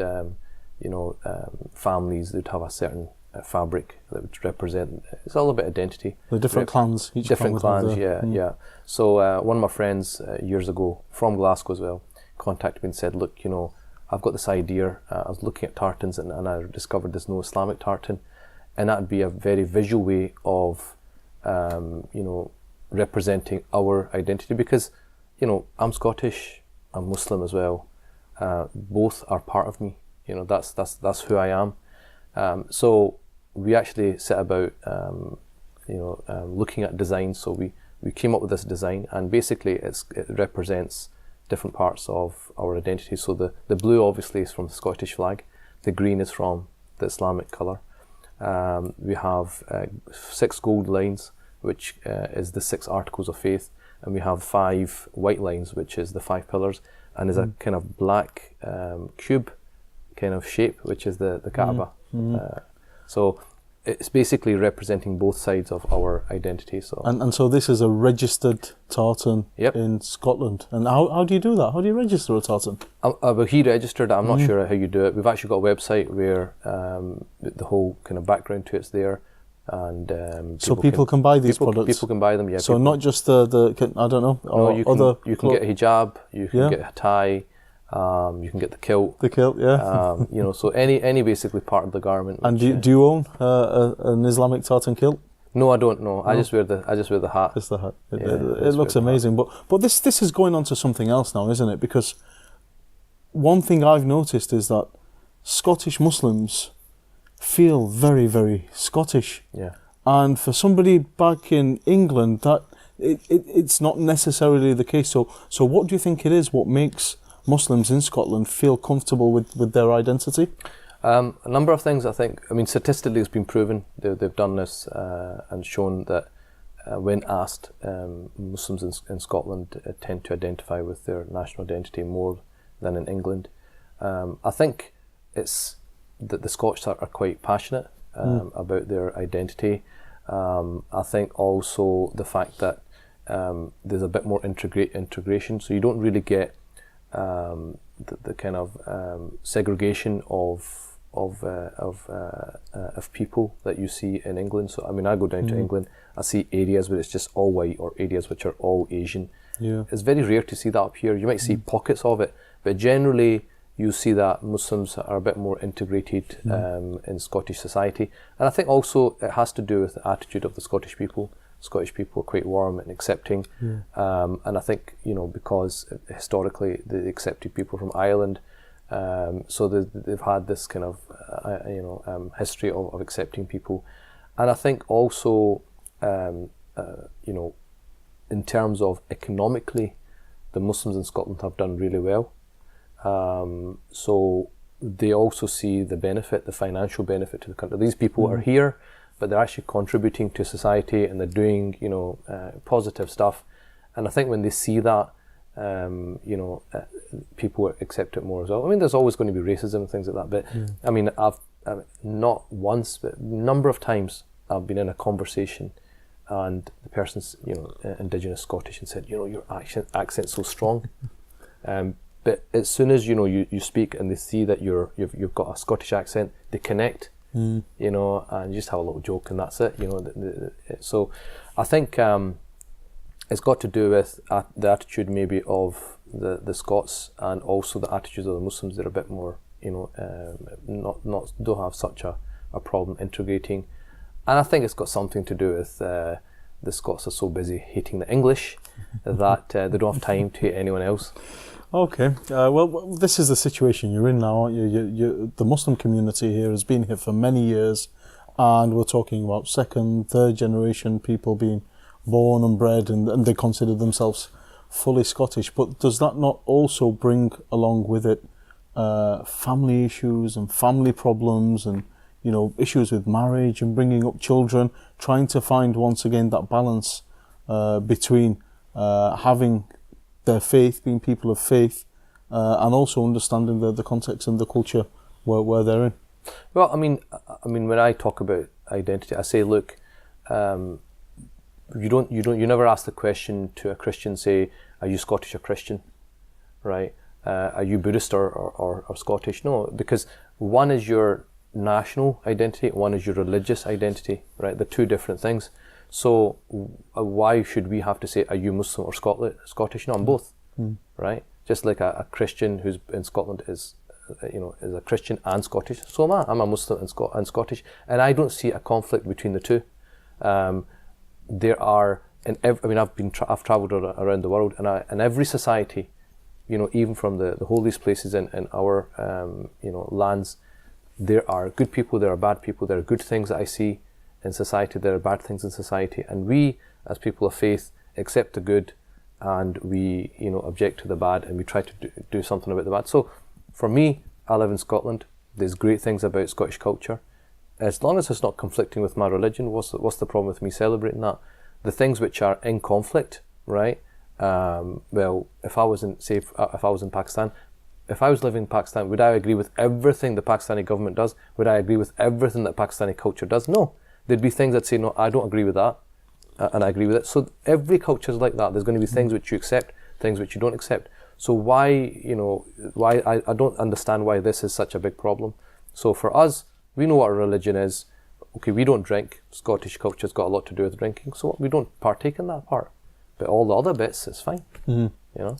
families would have a certain fabric that would represent. It's all about identity. The different clans. Each different clan clans. Yeah. So one of my friends years ago from Glasgow as well contacted me and said, look, I've got this idea. I was looking at tartans and I discovered this no Islamic tartan, and that would be a very visual way of representing our identity, because I'm Scottish, I'm Muslim as well. Both are part of me. That's who I am. So we actually set about looking at design. So we came up with this design, and basically it represents different parts of our identity. So the blue obviously is from the Scottish flag, the green is from the Islamic colour. We have 6 gold lines, which is the 6 articles of faith, and we have 5 white lines, which is the 5 pillars, and there's a kind of black cube kind of shape, which is the Kaaba. So it's basically representing both sides of our identity. So and so this is a registered tartan in Scotland. And how do you do that? How do you register a tartan? Well, he registered. I'm not sure how you do it. We've actually got a website where the whole kind of background to it's there, and so people can buy these products. People can buy them. Yeah. So not just the I don't know. No, you can get a hijab. You can get a tie. You can get the kilt. The kilt, yeah. So any basically part of the garment. And do you own an Islamic tartan kilt? No, I don't. No, I just wear the hat. Just the hat. It looks amazing. But this is going on to something else now, isn't it? Because one thing I've noticed is that Scottish Muslims feel very, very Scottish. Yeah. And for somebody back in England, that it's not necessarily the case. So what do you think it is? What makes Muslims in Scotland feel comfortable with their identity? A number of things, I think. I mean, statistically it's been proven. They've done this and shown that when asked, Muslims in Scotland tend to identify with their national identity more than in England. I think it's that the Scots are quite passionate about their identity. I think also the fact that there's a bit more integration, so you don't really get the kind of segregation of people that you see in England. So I mean, I go down to England, I see areas where it's just all white or areas which are all Asian. Yeah. It's very rare to see that up here. You might see pockets of it, but generally you see that Muslims are a bit more integrated in Scottish society. And I think also it has to do with the attitude of the Scottish people. Scottish people are quite warm and accepting, and I think because historically they accepted people from Ireland, so they've had this kind of history of accepting people, and I think also you know, in terms of economically, the Muslims in Scotland have done really well. So they also see the benefit, the financial benefit to the country. These people are here, but they're actually contributing to society, and they're doing, you know, positive stuff. And I think when they see that, you know, people accept it more as well. I mean, there's always going to be racism and things like that, but I mean, I've not once, but a number of times I've been in a conversation and the person's, you know, Indigenous Scottish, and said, you know, your accent's so strong. But as soon as, you know, you speak and they see that you've got a Scottish accent, they connect, you know, and you just have a little joke and that's it, you know. So I think it's got to do with the attitude maybe of the Scots, and also the attitudes of the Muslims. They're a bit more, you know, don't have such a problem integrating. And I think it's got something to do with the Scots are so busy hating the English that they don't have time to hate anyone else. Okay, well, this is the situation you're in now, aren't you? The Muslim community here has been here for many years, and we're talking about second, third generation people being born and bred, and they consider themselves fully Scottish. But does that not also bring along with it family issues and family problems, and, you know, issues with marriage and bringing up children, trying to find once again that balance between having their faith, being people of faith, and also understanding the context and the culture where they're in? Well, I mean, when I talk about identity, I say, look, you never ask the question to a Christian, say, are you Scottish or Christian, right? Are you Buddhist or Scottish? No, because one is your national identity, one is your religious identity, right? They're two different things. So why should we have to say, are you Muslim or Scottish? No, I'm both, right? Just like a Christian who's in Scotland is, you know, is a Christian and Scottish. So am I. I'm a Muslim and Scottish, and I don't see a conflict between the two. There are, I've travelled around the world, and in every society, you know, even from the holiest places in our, you know, lands, there are good people, there are bad people, there are good things that I see in society, there are bad things in society, and we, as people of faith, accept the good, and we, you know, object to the bad, and we try to do something about the bad. So, for me, I live in Scotland. There's great things about Scottish culture. As long as it's not conflicting with my religion, what's the problem with me celebrating that? The things which are in conflict, right? Well, if I was in Pakistan, if I was living in Pakistan, would I agree with everything the Pakistani government does? Would I agree with everything that Pakistani culture does? No. There'd be things that say, no, I don't agree with that, and I agree with it. So every culture is like that. There's going to be things which you accept, things which you don't accept. So why, you know, I don't understand why this is such a big problem. So for us, we know what our religion is. Okay, we don't drink. Scottish culture's got a lot to do with drinking, so we don't partake in that part. But all the other bits, it's fine, you know.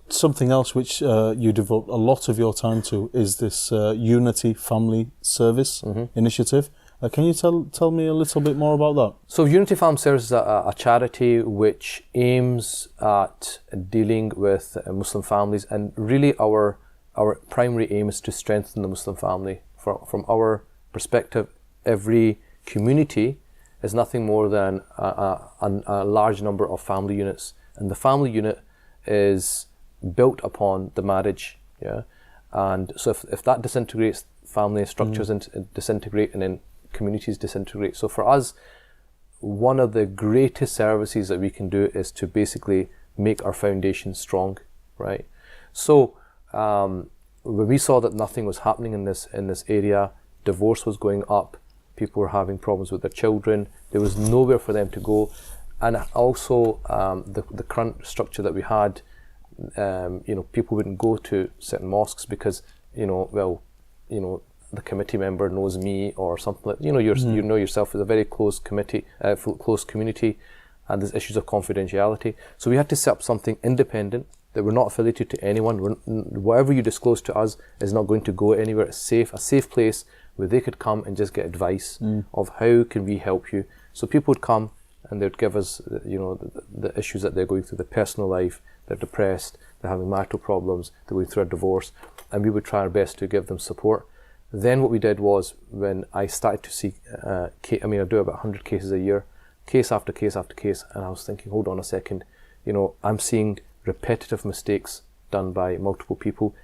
Something else which you devote a lot of your time to is this Unity Family Service initiative. Can you tell me a little bit more about that? So Unity Family Service is a charity which aims at dealing with Muslim families, and really our primary aim is to strengthen the Muslim family. From our perspective, every community is nothing more than a large number of family units, and the family unit is built upon the marriage, yeah. And so if that disintegrates, family structures disintegrate, and then communities disintegrate. So for us, one of the greatest services that we can do is to basically make our foundation strong, right? So when we saw that nothing was happening in this area, divorce was going up, people were having problems with their children, there was nowhere for them to go, and also the current structure that we had, you know, people wouldn't go to certain mosques because, you know, the committee member knows me or something like, you know, you know yourself as a very close community, and there's issues of confidentiality. So we had to set up something independent that we're not affiliated to anyone. Whatever you disclose to us is not going to go anywhere. It's safe, a safe place where they could come and just get advice of how can we help you. So people would come and they'd give us, you know, the issues that they're going through, the personal life, they're depressed, they're having marital problems, they're going through a divorce, and we would try our best to give them support. Then what we did was, when I started to see, I do about 100 cases a year, case after case after case, and I was thinking, hold on a second, you know, I'm seeing repetitive mistakes done by multiple people.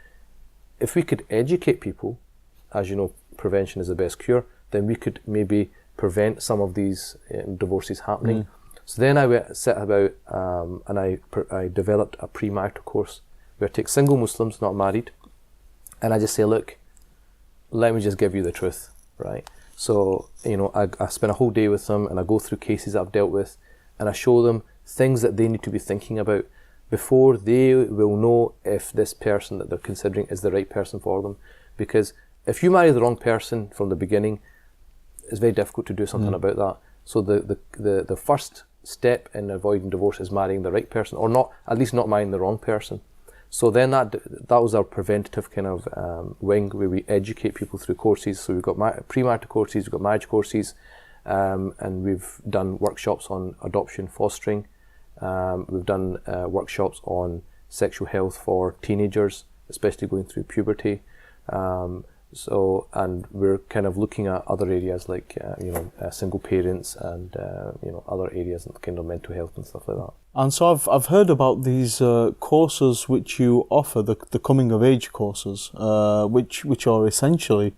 If we could educate people, as you know, prevention is the best cure, then we could maybe prevent some of these divorces happening. So then I set about and I developed a premarital course where I take single Muslims, not married, and I just say, look, let me just give you the truth, right? So, you know, I spend a whole day with them and I go through cases I've dealt with and I show them things that they need to be thinking about before they will know if this person that they're considering is the right person for them. Because if you marry the wrong person from the beginning, it's very difficult to do something about that. So the first step in avoiding divorce is marrying the right person, or not, at least not marrying the wrong person. So then that was our preventative kind of wing, where we educate people through courses. So we've got premarital courses, we've got marriage courses, and we've done workshops on adoption, fostering. We've done workshops on sexual health for teenagers, especially going through puberty. So, and we're kind of looking at other areas like, single parents and, other areas and kind of mental health and stuff like that. And so I've heard about these courses which you offer, the coming of age courses, which are essentially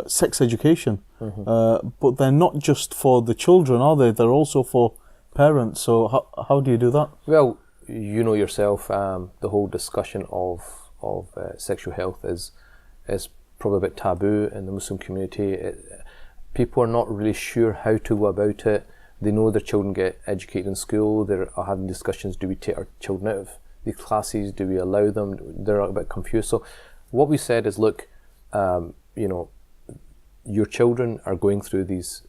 sex education. But they're not just for the children, are they? They're also for parents. So how do you do that? Well, you know yourself, the whole discussion of sexual health is probably a bit taboo in the Muslim community. People are not really sure how to go about it. They know their children get educated in school. They're having discussions, do we take our children out of these classes? Do we allow them? They're a bit confused. So what we said is, look, your children are going through these,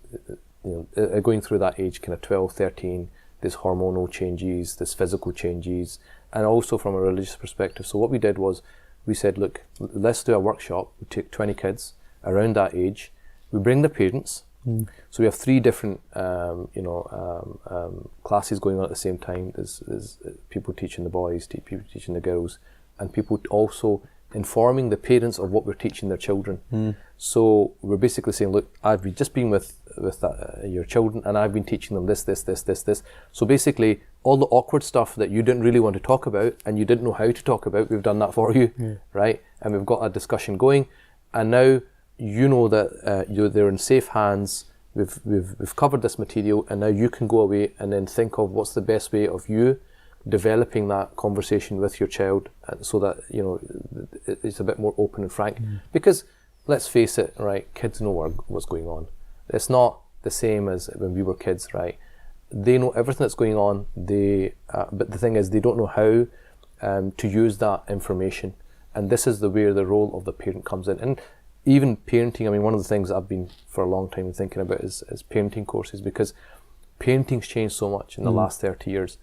going through that age, kind of 12, 13, there's hormonal changes, there's physical changes, and also from a religious perspective. So what we did was, we said, look, let's do a workshop. We take 20 kids around that age. We bring the parents. So we have 3 different, classes going on at the same time. There's people teaching the boys, people teaching the girls, and people also informing the parents of what we're teaching their children. So we're basically saying, look, I've just been with your children, and I've been teaching them this. So basically, all the awkward stuff that you didn't really want to talk about and you didn't know how to talk about, we've done that for you, right? And we've got a discussion going, and now you know that they're in safe hands. We've covered this material, and now you can go away and then think of what's the best way of you developing that conversation with your child, so that it's a bit more open and frank. Because let's face it, right? Kids know what's going on. It's not the same as when we were kids, right? They know everything that's going on. But the thing is, they don't know how to use that information, and this is where the role of the parent comes in. And even parenting, I mean, one of the things I've been for a long time thinking about is parenting courses, because parenting's changed so much in the last 30 years.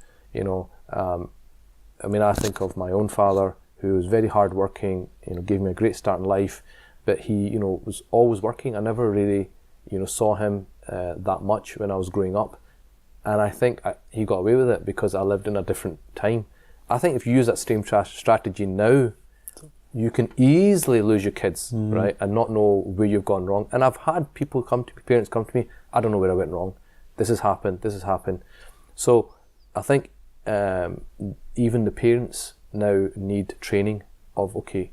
I think of my own father, who was very hardworking, gave me a great start in life, but he, was always working. I never really, saw him that much when I was growing up. And I think he got away with it because I lived in a different time. I think if you use that same strategy now, you can easily lose your kids, right, and not know where you've gone wrong. And I've had parents come to me, I don't know where I went wrong. This has happened. So I think even the parents now need training of, okay,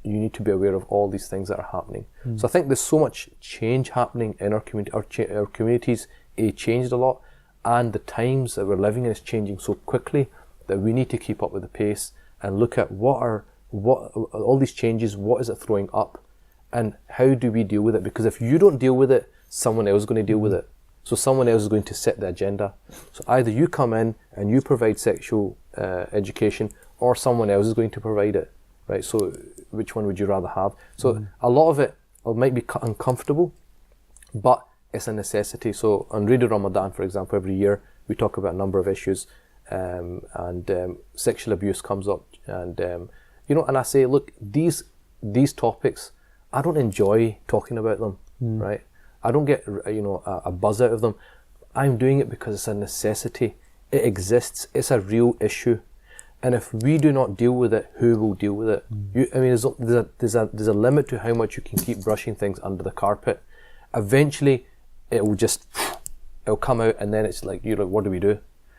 you need to be aware of all these things that are happening. So I think there's so much change happening in our community. Our communities changed a lot, and the times that we're living in is changing so quickly that we need to keep up with the pace and look at what all these changes, what is it throwing up, and how do we deal with it? Because if you don't deal with it, someone else is going to deal with it. So someone else is going to set the agenda. So either you come in and you provide sexual education, or someone else is going to provide it, right? So which one would you rather have? So a lot of it might be uncomfortable, but it's a necessity. So on Radio Ramadan, for example, every year we talk about a number of issues, and sexual abuse comes up, and and I say, look, these topics, I don't enjoy talking about them, right? I don't get a buzz out of them. I'm doing it because it's a necessity. It exists. It's a real issue, and if we do not deal with it, who will deal with it? There's a limit to how much you can keep brushing things under the carpet. Eventually, it will just it'll come out, and then it's like, you're like, what do we do?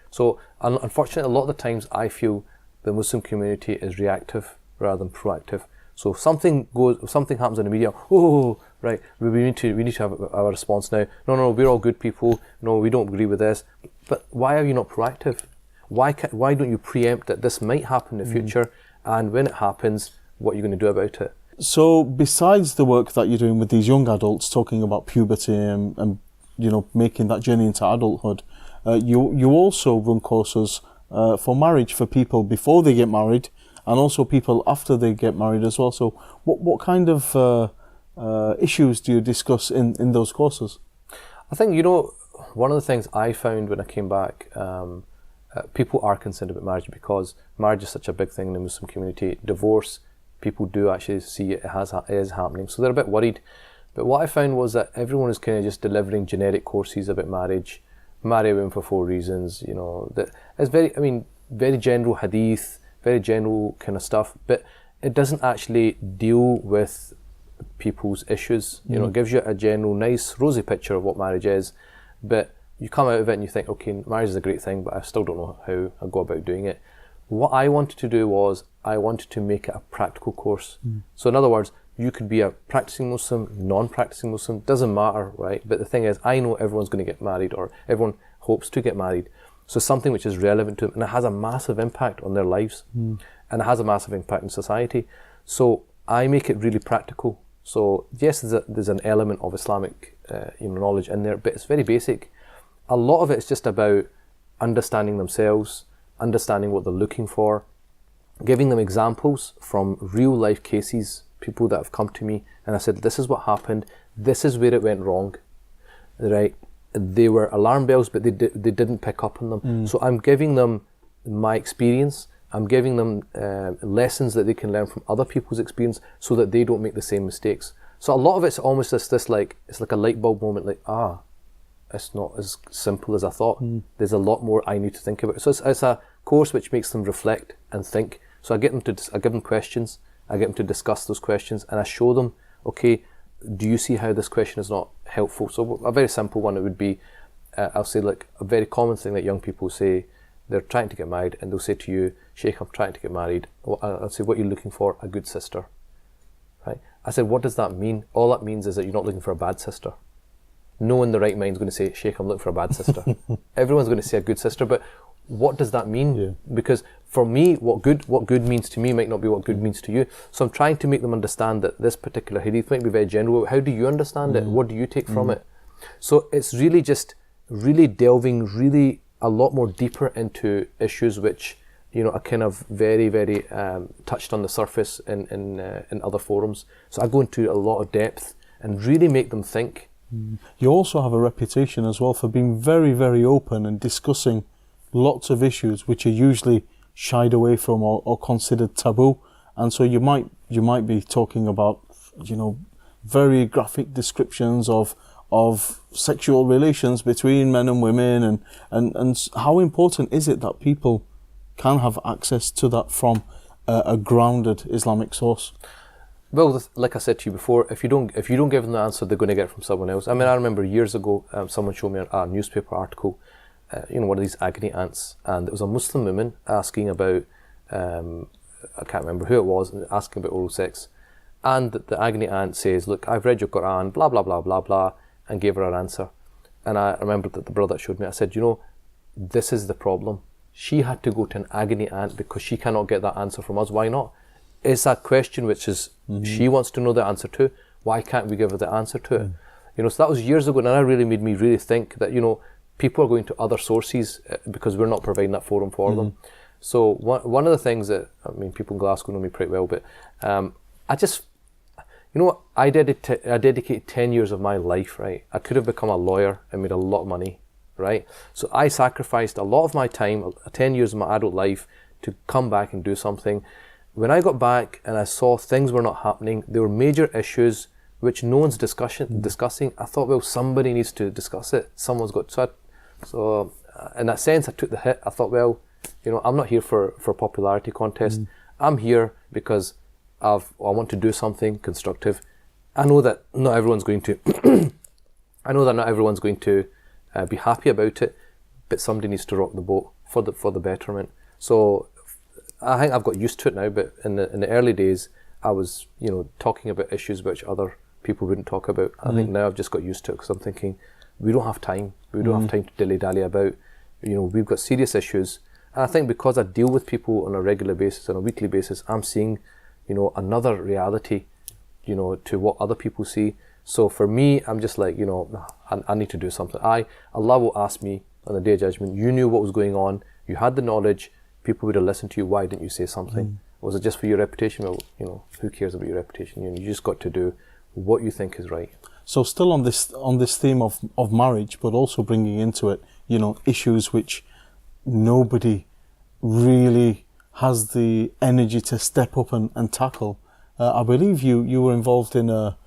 So unfortunately, a lot of the times I feel the Muslim community is reactive rather than proactive. So if something happens in the media, oh, right, we need to have our response now. No, we're all good people. No, we don't agree with this. But why are you not proactive? Why don't you preempt that this might happen in the future, and when it happens, what are you going to do about it? So besides the work that you're doing with these young adults, talking about puberty and making that journey into adulthood, you also run courses for marriage for people before they get married, and also people after they get married as well. So what kind of issues do you discuss in those courses? I think, one of the things I found when I came back, people are concerned about marriage because marriage is such a big thing in the Muslim community. Divorce, people do actually see it is happening, so they're a bit worried. But what I found was that everyone is kind of just delivering generic courses about marriage. Marry a woman for 4 reasons, that it's very general hadith, very general kind of stuff, but it doesn't actually deal with people's issues. It gives you a general nice rosy picture of what marriage is, but you come out of it and you think, okay, marriage is a great thing, but I still don't know how I go about doing it. What I wanted to do was I wanted to make it a practical course. So in other words, you could be a practicing Muslim, non-practicing Muslim, doesn't matter, right? But the thing is, I know everyone's going to get married, or everyone hopes to get married. So something which is relevant to them, and it has a massive impact on their lives, and it has a massive impact in society. So I make it really practical. So yes, there's an element of Islamic knowledge in there, but it's very basic. A lot of it is just about understanding themselves, understanding what they're looking for, giving them examples from real life cases, people that have come to me, and I said, this is what happened, this is where it went wrong, right? They were alarm bells, but they didn't pick up on them. So I'm giving them my experience, I'm giving them lessons that they can learn from other people's experience so that they don't make the same mistakes. So a lot of it's almost it's like a light bulb moment, like, it's not as simple as I thought. There's a lot more I need to think about. So it's a course which makes them reflect and think. So I give them questions, I get them to discuss those questions, and I show them, okay, do you see how this question is not helpful? So a very simple one, it would be, I'll say, like, a very common thing that young people say, they're trying to get married, and they'll say to you, Shaykh, I'm trying to get married. I'll say, what are you looking for? A good sister, right? I said, what does that mean? All that means is that you're not looking for a bad sister. No one in the right mind is going to say, Shaykh, I'm looking for a bad sister. Everyone's going to say a good sister, but what does that mean? Yeah. Because for me, what good means to me might not be what good means to you. So I'm trying to make them understand that this particular hadith might be very general. How do you understand it? What do you take from it? So it's really just really delving really a lot more deeper into issues which are kind of very, very touched on the surface in other forums. So I go into a lot of depth and really make them think. You also have a reputation as well for being very, very open and discussing lots of issues which are usually shied away from or considered taboo. And so you might be talking about very graphic descriptions of sexual relations between men and women, and how important is it that people can have access to that from a grounded Islamic source? Well, like I said to you before, if you don't give them the answer, they're going to get it from someone else. I mean, I remember years ago, someone showed me a newspaper article, one of these agony aunts, and it was a Muslim woman asking about, I can't remember who it was, asking about oral sex. And the agony aunt says, look, I've read your Quran, blah, blah, blah, blah, blah, and gave her an answer. And I remember that the brother showed me, I said, this is the problem. She had to go to an agony aunt because she cannot get that answer from us. Why not? It's a question which is she wants to know the answer to. Why can't we give her the answer to it? So that was years ago, and that really made me really think that, people are going to other sources because we're not providing that forum for them. So one of the things that, people in Glasgow know me pretty well, but I dedicated 10 years of my life, right? I could have become a lawyer and made a lot of money, right? So I sacrificed a lot of my time, 10 years of my adult life, to come back and do something. When I got back and I saw things were not happening, there were major issues which no one's discussing. I thought, well, somebody needs to discuss it. Someone's got to. So in that sense, I took the hit. I thought, well, I'm not here for popularity contest. I'm here because I want to do something constructive. I know that not everyone's going to be happy about it, but somebody needs to rock the boat for the betterment. So I think I've got used to it now, but in the early days, I was, talking about issues which other people wouldn't talk about. I think now I've just got used to it because I'm thinking, we don't have time. We don't have time to dilly-dally about. We've got serious issues. And I think because I deal with people on a regular basis, on a weekly basis, I'm seeing, another reality, to what other people see. So for me, I'm just like, I need to do something. Allah will ask me on the Day of Judgment, you knew what was going on, you had the knowledge, people would have listened to you, why didn't you say something? Was it just for your reputation? Well, who cares about your reputation? You just got to do what you think is right. So still on this theme of marriage, but also bringing into it, issues which nobody really has the energy to step up and tackle. I believe you were involved in a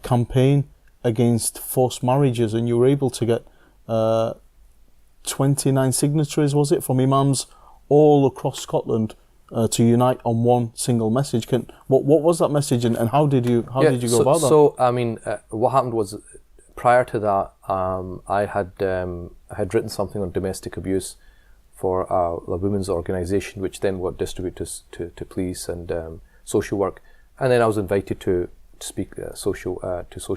campaign against forced marriages, and you were able to get 29 signatories, was it, from imams all across Scotland to unite on one single message. What was that message, and how did you go about that? So I mean, what happened was, prior to that, I had written something on domestic abuse for a women's organisation, which then got distributed to police and social work, and then I was invited to speak social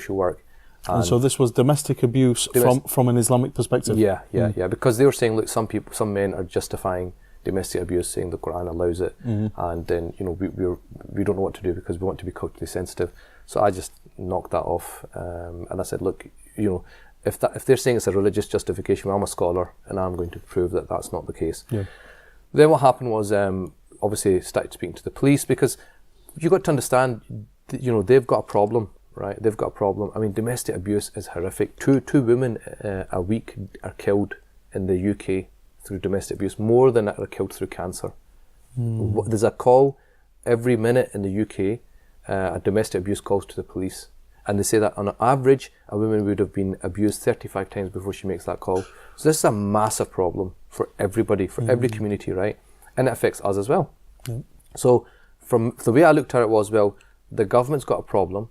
work. And so this was domestic abuse from an Islamic perspective. Yeah, because they were saying, look, some men are justifying domestic abuse, saying the Quran allows it, and then we don't know what to do because we want to be culturally sensitive. So I just knocked that off, and I said, look, if they're saying it's a religious justification, well, I'm a scholar and I'm going to prove that that's not the case. Yeah. Then what happened was, obviously started speaking to the police, because you got to understand, they've got a problem, right? They've got a problem. I mean, domestic abuse is horrific. Two women a week are killed in the UK through domestic abuse, more than are killed through cancer. There's a call every minute in the UK, a domestic abuse calls to the police. And they say that on average, a woman would have been abused 35 times before she makes that call. So this is a massive problem for everybody, for every community, right? And it affects us as well. So from the way I looked at it was, well, the government's got a problem,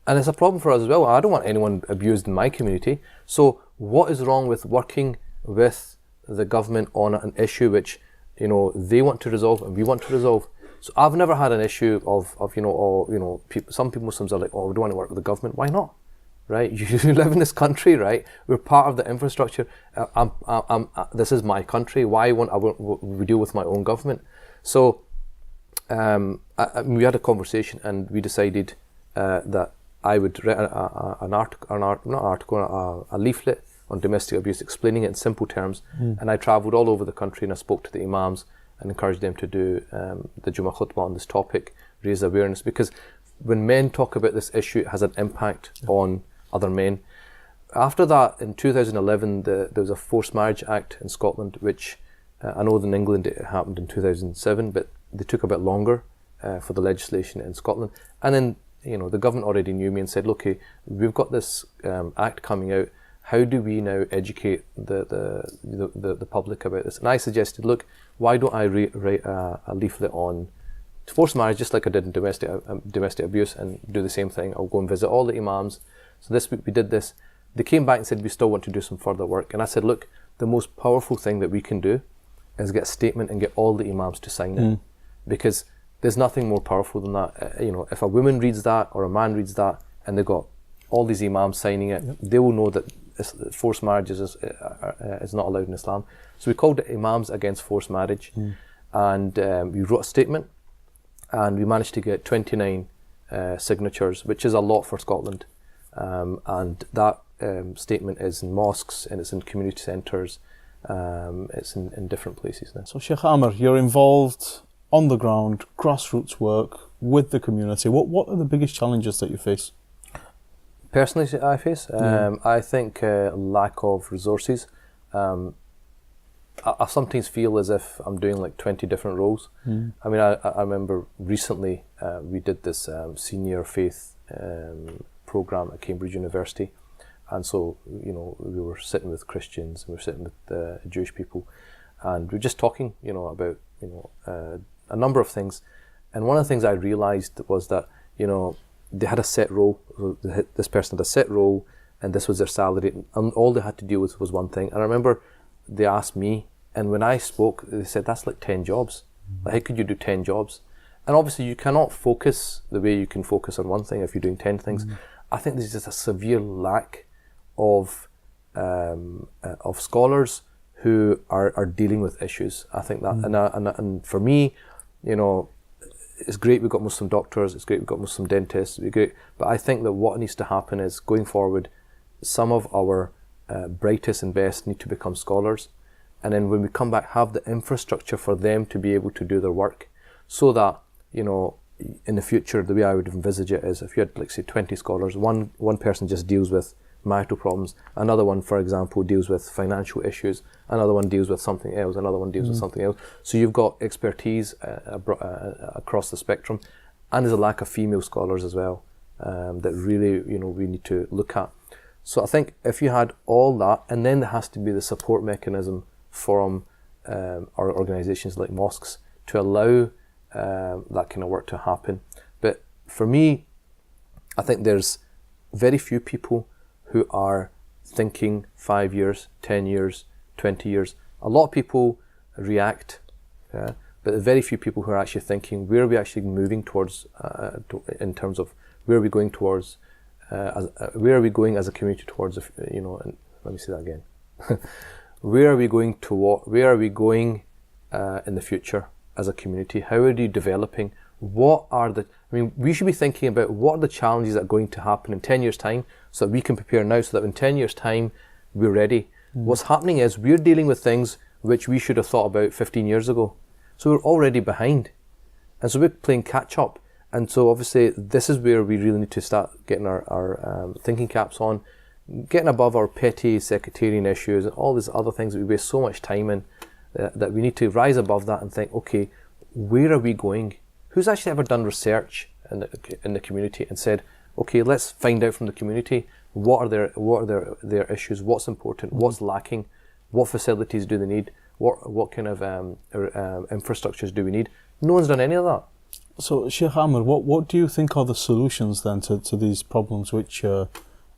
and it's a problem for us as well. I don't want anyone abused in my community. So what is wrong with working with the government on an issue which, they want to resolve and we want to resolve? So I've never had an issue of some people, Muslims are like, oh, we don't want to work with the government. Why not? Right? You live in this country, right? We're part of the infrastructure. This is my country. Why won't we deal with my own government? So we had a conversation, and we decided that I would write a leaflet on domestic abuse, explaining it in simple terms. And I travelled all over the country, and I spoke to the imams and encouraged them to do the Jummah khutbah on this topic, raise awareness, because when men talk about this issue, it has an impact on other men. After that, in 2011, there was a Forced Marriage Act in Scotland, which I know that in England it happened in 2007, but they took a bit longer for the legislation in Scotland. And then, the government already knew me and said, look, we've got this act coming out. How do we now educate the public about this? And I suggested, look, why don't I write a leaflet on forced marriage, just like I did in domestic abuse, and do the same thing. I'll go and visit all the imams. So this week we did this. They came back and said, we still want to do some further work. And I said, look, the most powerful thing that we can do is get a statement and get all the imams to sign it. Because there's nothing more powerful than that. If a woman reads that or a man reads that, and they've got all these imams signing it, they will know that forced marriages is not allowed in Islam. So we called it Imams Against Forced Marriage, and we wrote a statement, and we managed to get 29 signatures, which is a lot for Scotland. And that statement is in mosques, and it's in community centres, it's in different places now. So Shaykh Amer, you're involved on the ground, grassroots work with the community. What are the biggest challenges that you face? Personally, I face, I think lack of resources. I sometimes feel as if I'm doing like 20 different roles. I mean, I remember recently we did this senior faith program at Cambridge University, and so we were sitting with Christians, we were sitting with Jewish people, and we were just talking about a number of things. And one of the things I realised was that they had a set role. This person had a set role, and this was their salary, and all they had to deal with was one thing. And I remember they asked me, and when I spoke, they said, that's like 10 jobs. Like, how could you do 10 jobs? And obviously you cannot focus the way you can focus on one thing if you're doing 10 things. I think there's just a severe lack of scholars who are dealing with issues. I think that, and for me, you know, it's great we've got Muslim doctors, it's great we've got Muslim dentists, it's great, but I think that what needs to happen is, going forward, some of our brightest and best need to become scholars, and then when we come back, have the infrastructure for them to be able to do their work, so that, you know, in the future, the way I would envisage it is, if you had, like, say, 20 scholars, one person just deals with marital problems, another one, for example, deals with financial issues, another one deals with something else, another one deals with something else. So you've got expertise across the spectrum, and there's a lack of female scholars as well, that really, you know, we need to look at. So I think if you had all that, and then there has to be the support mechanism from our organisations like mosques to allow that kind of work to happen. But for me, I think there's very few people who are thinking 5 years, 10 years, 20 years. A lot of people react, but very few people who are actually thinking, where are we actually moving towards, in terms of where are we going towards, where are we going as a community towards, you know, and let me say that again. Where are we going where are we going in the future as a community? How are you developing? We should be thinking about what are the challenges that are going to happen in 10 years' time, so that we can prepare now, so that in 10 years' time, we're ready. What's happening is we're dealing with things which we should have thought about 15 years ago. So we're already behind. And so we're playing catch up. And so obviously this is where we really need to start getting our thinking caps on, getting above our petty sectarian issues and all these other things that we waste so much time in, that we need to rise above that and think, okay, where are we going? Who's actually ever done research in the community and said, okay, let's find out from the community what are their issues, what's important, what's lacking, what facilities do they need, what kind of infrastructures do we need? No one's done any of that. So, Shaykh Amer, what do you think are the solutions then to these problems which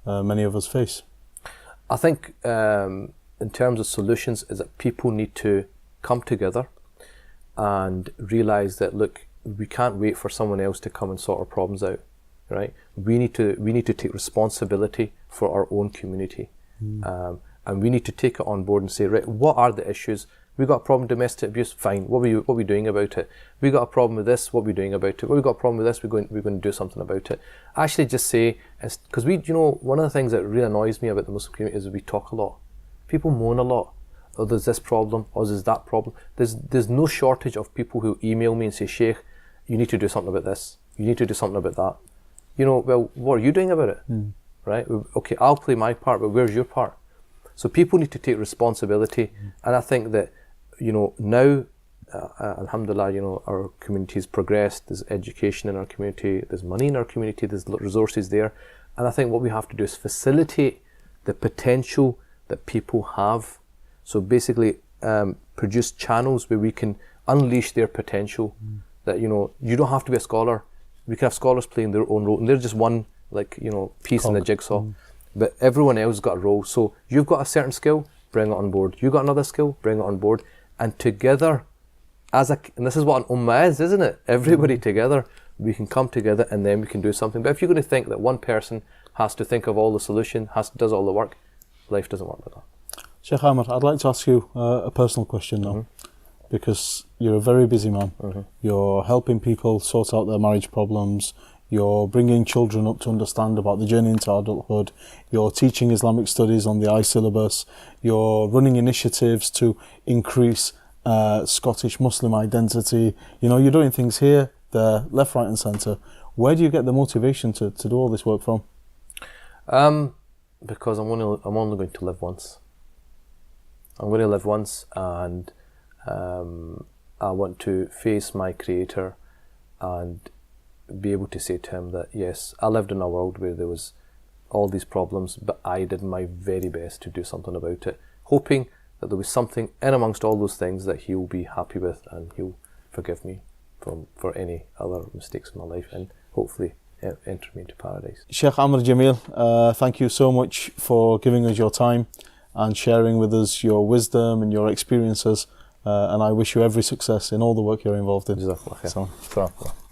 many of us face? I think in terms of solutions is that people need to come together and realise that, look, we can't wait for someone else to come and sort our problems out, right? We need to take responsibility for our own community, and we need to take it on board and say, right, what are the issues? We got a problem with domestic abuse, fine. What are we doing about it? We got a problem with this. What are we doing about it? Well, we got a problem with this. We're going to do something about it. Actually, just say, because one of the things that really annoys me about the Muslim community is we talk a lot. People moan a lot. Oh, there's this problem, or there's that problem. There's no shortage of people who email me and say, Sheikh, you need to do something about this. You need to do something about that. You know, well, what are you doing about it? Right? Okay, I'll play my part, but where's your part? So people need to take responsibility, and I think that, you know, now, alhamdulillah, you know, our community's progressed. There's education in our community. There's money in our community. There's resources there, and I think what we have to do is facilitate the potential that people have. So basically, produce channels where we can unleash their potential. That, you know, you don't have to be a scholar. We can have scholars playing their own role, and they're just one, like, you know, piece in the jigsaw. But everyone else got a role. So you've got a certain skill, bring it on board. You've got another skill, bring it on board. And together, and this is what an ummah is, isn't it? Everybody together, we can come together and then we can do something. But if you're going to think that one person has to think of all the solution, does all the work, life doesn't work like that. Shaykh Amer, I'd like to ask you a personal question now, because you're a very busy man. You're helping people sort out their marriage problems. You're bringing children up to understand about the journey into adulthood. You're teaching Islamic studies on the I Syllabus. You're running initiatives to increase Scottish Muslim identity. You know, you're doing things here, there, left, right and centre. Where do you get the motivation to do all this work from? Because I'm only going to live once. I'm going to live once, and I want to face my Creator and be able to say to him that, yes, I lived in a world where there was all these problems, but I did my very best to do something about it, hoping that there was something in amongst all those things that he'll be happy with and he'll forgive me for any other mistakes in my life, and hopefully entered me into paradise. Shaykh Amer Jamil, thank you so much for giving us your time and sharing with us your wisdom and your experiences. And I wish you every success in all the work you're involved in. Jazakallah khair. So,